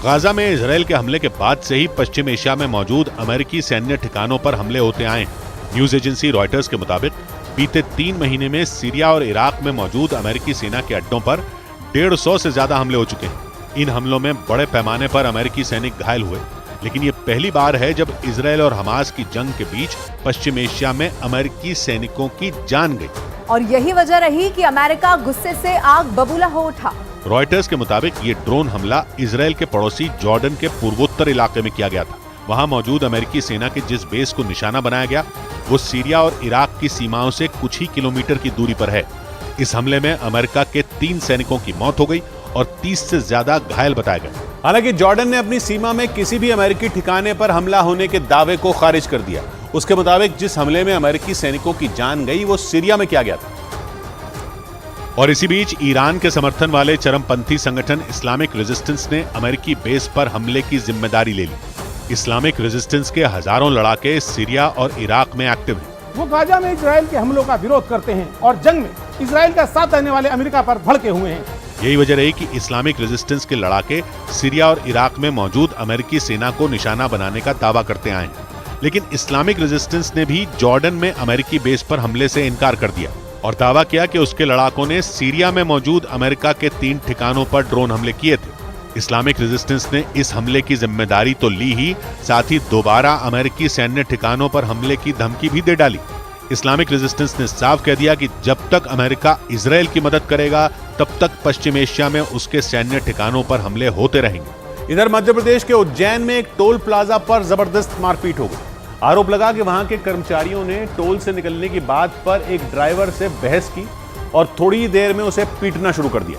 गाजा में इजरायल के हमले के बाद से ही पश्चिम एशिया में मौजूद अमेरिकी सैन्य ठिकानों पर हमले होते आए हैं। न्यूज एजेंसी रॉयटर्स के मुताबिक बीते 3 महीने में सीरिया और इराक में मौजूद अमेरिकी सेना के अड्डों पर 150 से ज्यादा हमले हो चुके हैं। इन हमलों में बड़े पैमाने पर अमेरिकी सैनिक घायल हुए, लेकिन ये पहली बार है जब इजरायल और हमास की जंग के बीच पश्चिम एशिया में अमेरिकी सैनिकों की जान गई। और यही वजह रही कि अमेरिका गुस्से से आग बबूला हो उठा। रॉयटर्स के मुताबिक ये ड्रोन हमला इजरायल के पड़ोसी जॉर्डन के पूर्वोत्तर इलाके में किया गया था। वहां मौजूद अमेरिकी सेना के जिस बेस को निशाना बनाया गया वो सीरिया और इराक की सीमाओं से कुछ ही किलोमीटर की दूरी पर है। इस हमले में अमेरिका के 3 सैनिकों की मौत हो गई और 30 से ज्यादा घायल बताए गए। हालांकि जॉर्डन ने अपनी सीमा में किसी भी अमेरिकी ठिकाने पर हमला होने के दावे को खारिज कर दिया। उसके मुताबिक जिस हमले में अमेरिकी सैनिकों की जान गई वो सीरिया में किया गया था। और इसी बीच ईरान के समर्थन वाले चरमपंथी संगठन इस्लामिक रेजिस्टेंस ने अमेरिकी बेस पर हमले की जिम्मेदारी ले ली। इस्लामिक रेजिस्टेंस के हजारों लड़ाके सीरिया और इराक में एक्टिव हैं। वो गाजा में इजराइल के हमलों का विरोध करते हैं और जंग में इजराइल का साथ देने वाले अमेरिका पर भड़के हुए हैं। यही वजह रही कि इस्लामिक रेजिस्टेंस के लड़ाके सीरिया और इराक में मौजूद अमेरिकी सेना को निशाना बनाने का दावा करते आए हैं। लेकिन इस्लामिक रेजिस्टेंस ने भी जॉर्डन में अमेरिकी बेस पर हमले से इनकार कर दिया और दावा किया कि उसके लड़ाकों ने सीरिया में मौजूद अमेरिका के 3 ठिकानों पर ड्रोन हमले किए थे। इस्लामिक रेजिस्टेंस ने इस हमले की जिम्मेदारी तो ली ही, साथ ही दोबारा अमेरिकी सैन्य ठिकानों पर हमले की धमकी भी दे डाली। इस्लामिक रेजिस्टेंस ने साफ कह दिया कि जब तक अमेरिका इजरायल की मदद करेगा तब तक पश्चिम एशिया में उसके सैन्य ठिकानों पर हमले होते रहेंगे। इधर मध्य प्रदेश के उज्जैन में एक टोल प्लाजा पर जबरदस्त मारपीट हो गई। आरोप लगा कि वहां के कर्मचारियों ने टोल से निकलने की बात पर एक ड्राइवर से बहस की और थोड़ी ही देर में उसे पीटना शुरू कर दिया।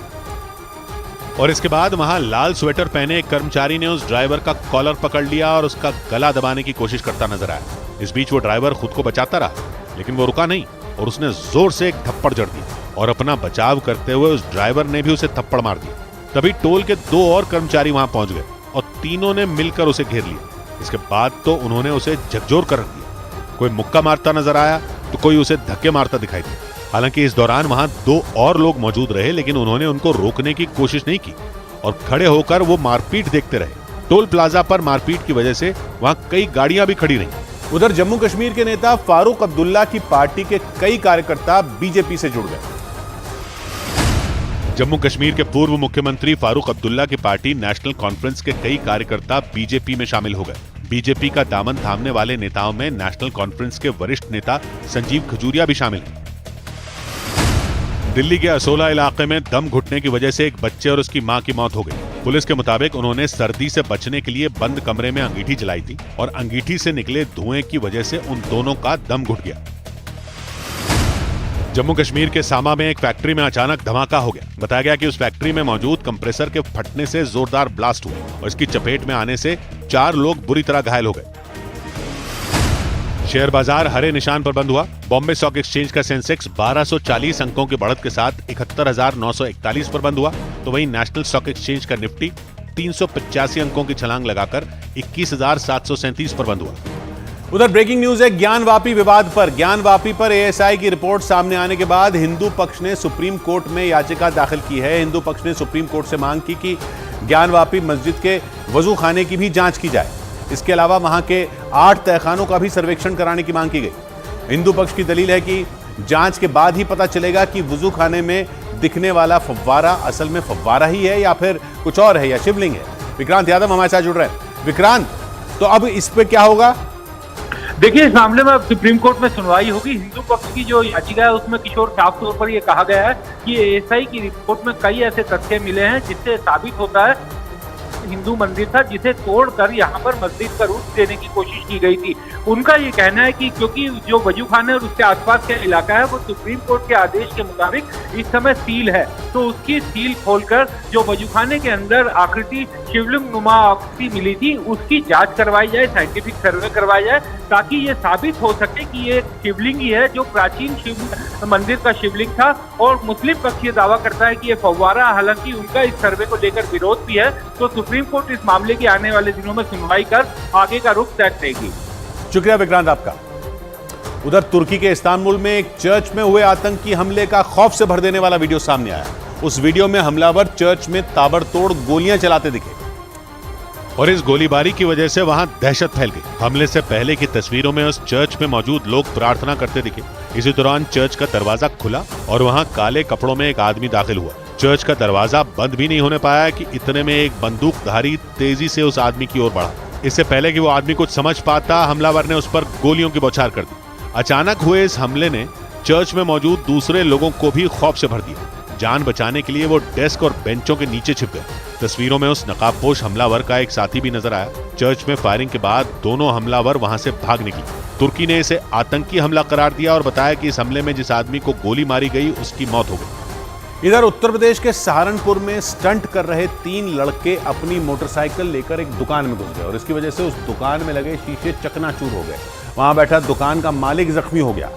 और इसके बाद वहां लाल स्वेटर पहने एक कर्मचारी ने उस ड्राइवर का कॉलर पकड़ लिया और उसका गला दबाने की कोशिश करता नजर आया। इस बीच वो ड्राइवर खुद को बचाता रहा, लेकिन वो रुका नहीं और उसने जोर से एक थप्पड़ जड़ दिया और अपना बचाव करते हुए उस ड्राइवर ने भी उसे थप्पड़ मार दिया। तभी टोल के 2 और कर्मचारी वहां पहुंच गए और तीनों ने मिलकर उसे घेर लिया। इसके बाद तो उन्होंने उसे झकझोर कर रख दिया। कोई मुक्का मारता नजर आया तो कोई उसे धक्के मारता दिखाई दिया। हालांकि इस दौरान वहां 2 और लोग मौजूद रहे, लेकिन उन्होंने उनको रोकने की कोशिश नहीं की और खड़े होकर वो मारपीट देखते रहे। टोल प्लाजा पर मारपीट की वजह से वहां कई गाड़ियां भी खड़ी रहीं। उधर जम्मू कश्मीर के नेता फारूक अब्दुल्ला की पार्टी के कई कार्यकर्ता बीजेपी से जुड़ गए। जम्मू कश्मीर के पूर्व मुख्यमंत्री फारूक अब्दुल्ला की पार्टी नेशनल कॉन्फ्रेंस के कई कार्यकर्ता बीजेपी में शामिल हो गए। बीजेपी का दामन थामने वाले नेताओं में नेशनल कॉन्फ्रेंस के वरिष्ठ नेता संजीव खजूरिया भी शामिल हैं। दिल्ली के असोला इलाके में दम घुटने की वजह से एक बच्चे और उसकी मां की मौत हो गई। पुलिस के मुताबिक उन्होंने सर्दी से बचने के लिए बंद कमरे में अंगीठी जलाई थी और अंगीठी से निकले धुएं की वजह से उन दोनों का दम घुट गया। जम्मू कश्मीर के सामा में एक फैक्ट्री में अचानक धमाका हो गया। बताया गया कि उस फैक्ट्री में मौजूद कंप्रेसर के फटने से जोरदार ब्लास्ट हुआ और इसकी चपेट में आने से 4 लोग बुरी तरह घायल हो गए। शेयर बाजार हरे निशान पर बंद हुआ। बॉम्बे स्टॉक एक्सचेंज का सेंसेक्स 1240 अंकों की बढ़त के साथ 71,941 पर बंद हुआ, तो वहीं नेशनल स्टॉक एक्सचेंज का निफ्टी 385 अंकों की छलांग लगाकर 21,737 पर बंद हुआ। उधर ब्रेकिंग न्यूज है ज्ञानवापी विवाद पर। ज्ञानवापी पर एएसआई की रिपोर्ट सामने आने के बाद हिंदू पक्ष ने सुप्रीम कोर्ट में याचिका दाखिल की है। हिंदू पक्ष ने सुप्रीम कोर्ट से मांग की कि ज्ञानवापी मस्जिद के वजू खाने की भी जांच की जाए। इसके अलावा वहां के 8 तहखानों का भी सर्वेक्षण कराने की मांग की गई। हिंदू पक्ष की दलील है कि जांच के बाद ही पता चलेगा कि वजू खाने में दिखने वाला फव्वारा असल में फव्वारा ही है या फिर कुछ और है या शिवलिंग है। विक्रांत यादव हमारे साथ जुड़ रहे हैं। विक्रांत, तो अब इस पे क्या होगा? देखिए, इस मामले में सुप्रीम कोर्ट में सुनवाई होगी। हिंदू पक्ष की जो याचिका है उसमें किशोर साफ तौर पर यह कहा गया है कि एएसआई की रिपोर्ट में कई ऐसे तथ्य मिले हैं जिससे साबित होता है हिंदू मंदिर था जिसे तोड़कर यहाँ पर मस्जिद का रूप देने की कोशिश की गई थी। उनका ये कहना है कि क्योंकि जो वजू खाना और उसके आसपास का इलाका है वो सुप्रीम कोर्ट के आदेश के मुताबिक इस समय सील है, तो उसकी सील खोलकर जो वजू खाने के अंदर आकृति शिवलिंग नुमा आकृति मिली थी उसकी जांच करवाई जाए, साइंटिफिक सर्वे करवाया जाए, ताकि ये साबित हो सके कि ये शिवलिंग ही है जो प्राचीन शिव मंदिर का शिवलिंग था। और मुस्लिम पक्ष ये दावा करता है कि ये फव्वारा, हालांकि उनका इस सर्वे को लेकर विरोध भी है। तो सुप्रीम कोर्ट इस मामले की आने वाले दिनों में सुनवाई कर आगे का रुख तय करेगी। शुक्रिया विक्रांत आपका। उधर तुर्की के इस्तांबुल में एक चर्च में हुए आतंकी हमले का खौफ से भर देने वाला वीडियो सामने आया। उस वीडियो में हमलावर चर्च में ताबड़तोड़ गोलियां चलाते दिखे और इस गोलीबारी की वजह से वहां दहशत फैल गई। हमले से पहले की तस्वीरों में उस चर्च में मौजूद लोग प्रार्थना करते दिखे। इसी दौरान चर्च का दरवाजा खुला और वहां काले कपड़ों में एक आदमी दाखिल हुआ। चर्च का दरवाजा बंद भी नहीं होने पाया कि इतने में एक बंदूकधारी तेजी से उस आदमी की ओर बढ़ा। इससे पहले कि वो आदमी कुछ समझ पाता, हमलावर ने उस पर गोलियों की बौछार कर दी। अचानक हुए इस हमले ने चर्च में मौजूद दूसरे लोगों को भी खौफ से भर दिया। जान बचाने के लिए वो डेस्क और बेंचों के नीचे छिप गए। तस्वीरों में उस नकाबपोश हमलावर का एक साथी भी नजर आया। चर्च में फायरिंग के बाद दोनों हमलावर वहां से भाग निकले। तुर्की ने इसे आतंकी हमला करार दिया और बताया कि इस हमले में जिस आदमी को गोली मारी गई उसकी मौत हो गई। इधर उत्तर प्रदेश के सहारनपुर में स्टंट कर रहे 3 लड़के अपनी मोटरसाइकिल लेकर एक दुकान में घुस गए और इसकी वजह से उस दुकान में लगे शीशे चकनाचूर हो गए। वहां बैठा दुकान का मालिक जख्मी हो गया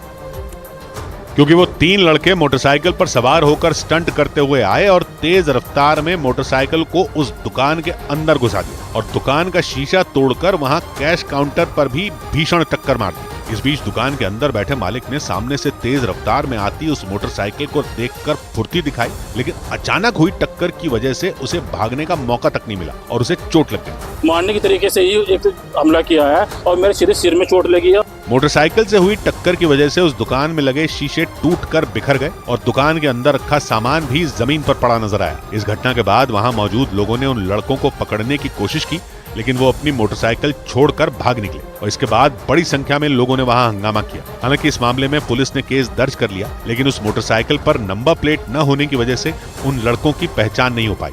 क्योंकि वो 3 लड़के मोटरसाइकिल पर सवार होकर स्टंट करते हुए आए और तेज रफ्तार में मोटरसाइकिल को उस दुकान के अंदर घुसा दिया और दुकान का शीशा तोड़कर वहां कैश काउंटर पर भी भीषण टक्कर मार दी। इस बीच दुकान के अंदर बैठे मालिक ने सामने से तेज रफ्तार में आती उस मोटरसाइकिल को देखकर फुर्ती दिखाई, लेकिन अचानक हुई टक्कर की वजह से उसे भागने का मौका तक नहीं मिला और उसे चोट लग गई। मारने की तरीके से ही एक हमला किया है और मेरे सीधे सिर में चोट लगी है। मोटरसाइकिल से हुई टक्कर की वजह से उस दुकान में लगे शीशे टूटकर बिखर गए और दुकान के अंदर रखा सामान भी जमीन पर पड़ा नजर आया। इस घटना के बाद वहां मौजूद लोगों ने उन लड़कों को पकड़ने की कोशिश की, लेकिन वो अपनी मोटरसाइकिल छोड़कर भाग निकले और इसके बाद बड़ी संख्या में लोगों ने वहां हंगामा किया। हालांकि इस मामले में पुलिस ने केस दर्ज कर लिया, लेकिन उस मोटरसाइकिल पर नंबर प्लेट न होने की वजह से उन लड़कों की पहचान नहीं हो पाई।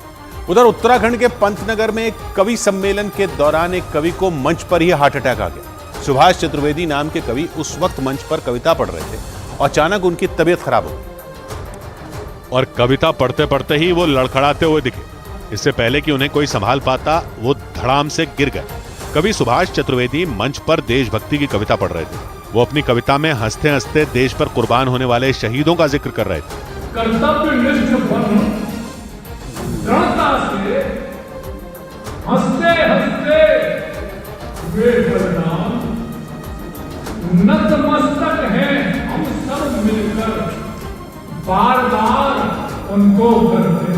उधर उत्तराखंड के पंतनगर में एक कवि सम्मेलन के दौरान एक कवि को मंच पर ही हार्ट अटैक आ गया। सुभाष चतुर्वेदी नाम के कवि उस वक्त मंच पर कविता पढ़ रहे थे और अचानक उनकी तबीयत खराब हो गई और कविता पढ़ते पढ़ते ही वो लड़खड़ाते हुए दिखे। इससे पहले कि उन्हें कोई संभाल पाता, वो धड़ाम से गिर गए। कवि सुभाष चतुर्वेदी मंच पर देशभक्ति की कविता पढ़ रहे थे। वो अपनी कविता में हंसते हंसते देश पर कुर्बान होने वाले शहीदों का जिक्र कर रहे थे। कर्तव्यनिष्ठ बन दृढ़ता से हंसते हंसते वे बलिदान नतमस्तक हैं हम सब मिलकर बार बार उनको करते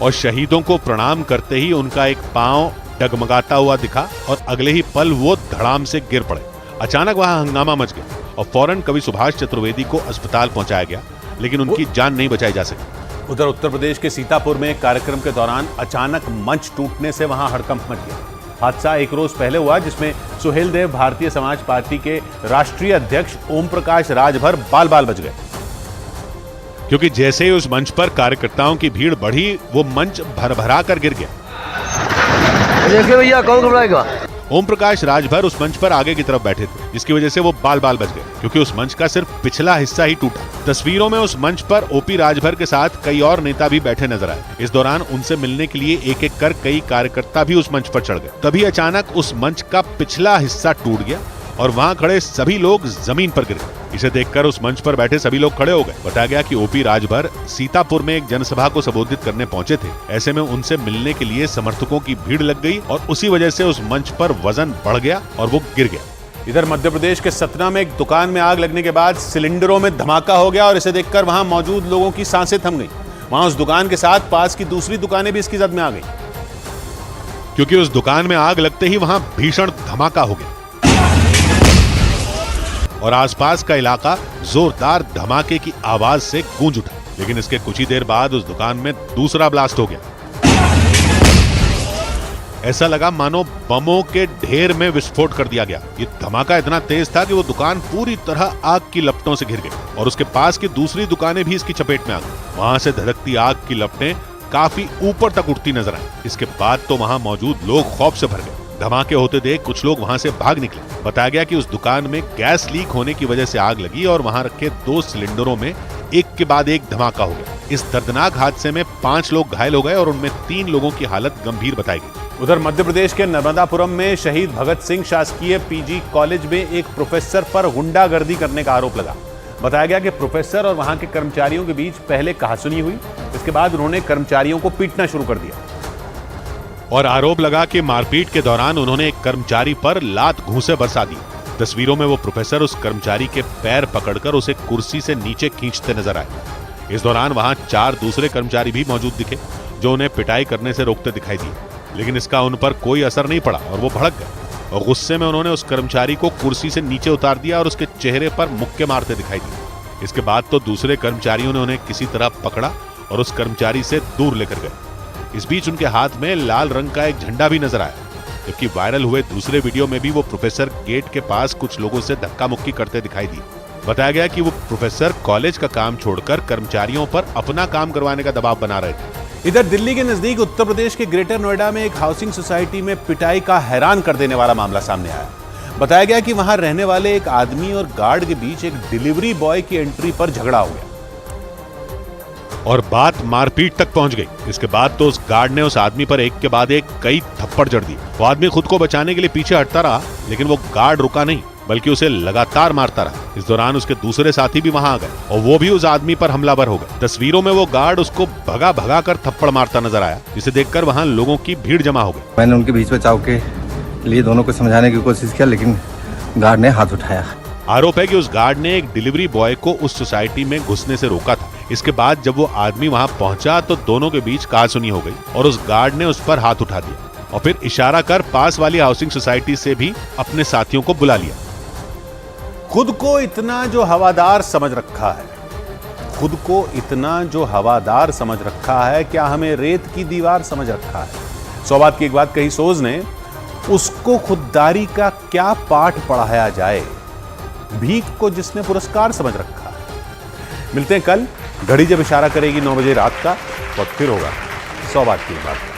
और शहीदों को प्रणाम करते ही उनका एक पांव डगमगाता हुआ दिखा और अगले ही पल वो धड़ाम से गिर पड़े। अचानक वहां हंगामा मच गया और फौरन कवि सुभाष चतुर्वेदी को अस्पताल पहुंचाया गया, लेकिन उनकी जान नहीं बचाई जा सकी। उधर उत्तर प्रदेश के सीतापुर में एक कार्यक्रम के दौरान अचानक मंच टूटने से वहां हड़कंप मच गया। हादसा एक रोज पहले हुआ जिसमें सुहेलदेव भारतीय समाज पार्टी के राष्ट्रीय अध्यक्ष ओम प्रकाश राजभर बाल बाल बच गए, क्योंकि जैसे ही उस मंच पर कार्यकर्ताओं की भीड़ बढ़ी, वो मंच भरभरा कर गिर गया। देखिए भैया, कौन घबराएगा। ओम प्रकाश राजभर उस मंच पर आगे की तरफ बैठे थे, जिसकी वजह से वो बाल बाल बच गए, क्योंकि उस मंच का सिर्फ पिछला हिस्सा ही टूटा। तस्वीरों में उस मंच पर ओपी राजभर के साथ कई और नेता भी बैठे नजर आए। इस दौरान उनसे मिलने के लिए एक एक कर कई कार्यकर्ता भी उस मंच पर चढ़ गए। तभी अचानक उस मंच का पिछला हिस्सा टूट गया और वहां खड़े सभी लोग जमीन पर गिर गए। इसे देखकर उस मंच पर बैठे सभी लोग खड़े हो गए। बताया गया कि ओपी राजभर सीतापुर में एक जनसभा को संबोधित करने पहुंचे थे। ऐसे में उनसे मिलने के लिए समर्थकों की भीड़ लग गई और उसी वजह से उस मंच पर वजन बढ़ गया और वो गिर गया। इधर मध्य प्रदेश के सतना में एक दुकान में आग लगने के बाद सिलेंडरों में धमाका हो गया और इसे देखकर वहां मौजूद लोगों की सांसें थम गई। वहां उस दुकान के साथ पास की दूसरी दुकानें भी इसकी जद में आ गई, क्योंकि उस दुकान में आग लगते ही वहां भीषण धमाका हो गया और आसपास का इलाका जोरदार धमाके की आवाज से गूंज उठा। लेकिन इसके कुछ ही देर बाद उस दुकान में दूसरा ब्लास्ट हो गया। ऐसा लगा मानो बमों के ढेर में विस्फोट कर दिया गया। ये धमाका इतना तेज था कि वो दुकान पूरी तरह आग की लपटों से घिर गई और उसके पास की दूसरी दुकानें भी इसकी चपेट में आ गई। वहां से धधकती आग की लपटें काफी ऊपर तक उठती नजर आई। इसके बाद तो वहां मौजूद लोग खौफ से भर गए। धमाके होते देख कुछ लोग वहां से भाग निकले। बताया गया कि उस दुकान में गैस लीक होने की वजह से आग लगी और वहां रखे 2 सिलेंडरों में एक के बाद एक धमाका हो गया। इस दर्दनाक हादसे में 5 लोग घायल हो गए और उनमें 3 लोगों की हालत गंभीर बताई गई। उधर मध्य प्रदेश के नर्मदापुरम में शहीद भगत सिंह शासकीय पीजी कॉलेज में एक प्रोफेसर पर गुंडागर्दी करने का आरोप लगा। बताया गया कि प्रोफेसर और वहां के कर्मचारियों के बीच पहले कहासुनी हुई, इसके बाद उन्होंने कर्मचारियों को पीटना शुरू कर दिया और आरोप लगा कि मारपीट के दौरान उन्होंने एक कर्मचारी पर लात घूंसे बरसा दी। तस्वीरों में वो प्रोफेसर उस कर्मचारी के पैर पकड़कर उसे कुर्सी से नीचे खींचते नजर आए। इस दौरान वहां 4 दूसरे कर्मचारी भी मौजूद दिखे जो उन्हें पिटाई करने से रोकते दिखाई दिए, लेकिन इसका उन पर कोई असर नहीं पड़ा और वो भड़क गए और गुस्से में उन्होंने उस कर्मचारी को कुर्सी से नीचे उतार दिया और उसके चेहरे पर मुक्के मारते दिखाई दिए। इसके बाद तो दूसरे कर्मचारियों ने उन्हें किसी तरह पकड़ा और उस कर्मचारी से दूर लेकर गए। इस बीच उनके हाथ में लाल रंग का एक झंडा भी नजर आया, जबकि वायरल हुए दूसरे वीडियो में भी वो प्रोफेसर गेट के पास कुछ लोगों से धक्का मुक्की करते दिखाई दिए। बताया गया कि वो प्रोफेसर कॉलेज का काम छोड़कर कर्मचारियों पर अपना काम करवाने का दबाव बना रहे थे। इधर दिल्ली के नजदीक उत्तर प्रदेश के ग्रेटर नोएडा में एक हाउसिंग सोसाइटी में पिटाई का हैरान कर देने वाला मामला सामने आया। बताया गया कि वहां रहने वाले एक आदमी और गार्ड के बीच एक डिलीवरी बॉय की एंट्री पर झगड़ा हो गया और बात मारपीट तक पहुंच गई। इसके बाद तो उस गार्ड ने उस आदमी पर एक के बाद एक कई थप्पड़ जड़ दिए। वो आदमी खुद को बचाने के लिए पीछे हटता रहा, लेकिन वो गार्ड रुका नहीं बल्कि उसे लगातार मारता रहा। इस दौरान उसके दूसरे साथी भी वहां आ गए और वो भी उस आदमी पर हमलावर हो गए। तस्वीरों में वो गार्ड उसको भगा भगा कर थप्पड़ मारता नजर आया, जिसे देखकर वहां लोगों की भीड़ जमा हो गई। मैंने उनके बीच बचाव के लिए दोनों को समझाने की कोशिश किया, लेकिन गार्ड ने हाथ उठाया। आरोप है कि उस गार्ड ने एक डिलीवरी बॉय को उस सोसाइटी में घुसने से रोका था। इसके बाद जब वो आदमी वहां पहुंचा तो दोनों के बीच कहासुनी हो गई और उस गार्ड ने उस पर हाथ उठा दिया और फिर इशारा कर पास वाली हाउसिंग सोसाइटी से भी अपने साथियों को बुला लिया। खुद को इतना जो हवादार समझ रखा है, खुद को इतना जो हवादार समझ रखा है, क्या हमें रेत की दीवार समझ रखा है? सौबात की एक बात कही सोज ने, उसको खुददारी का क्या पाठ पढ़ाया जाए, भीख को जिसने पुरस्कार समझ रखा है। मिलते हैं कल, घड़ी जब इशारा करेगी 9 बजे रात का, वक्त फिर होगा 100 बात की बात।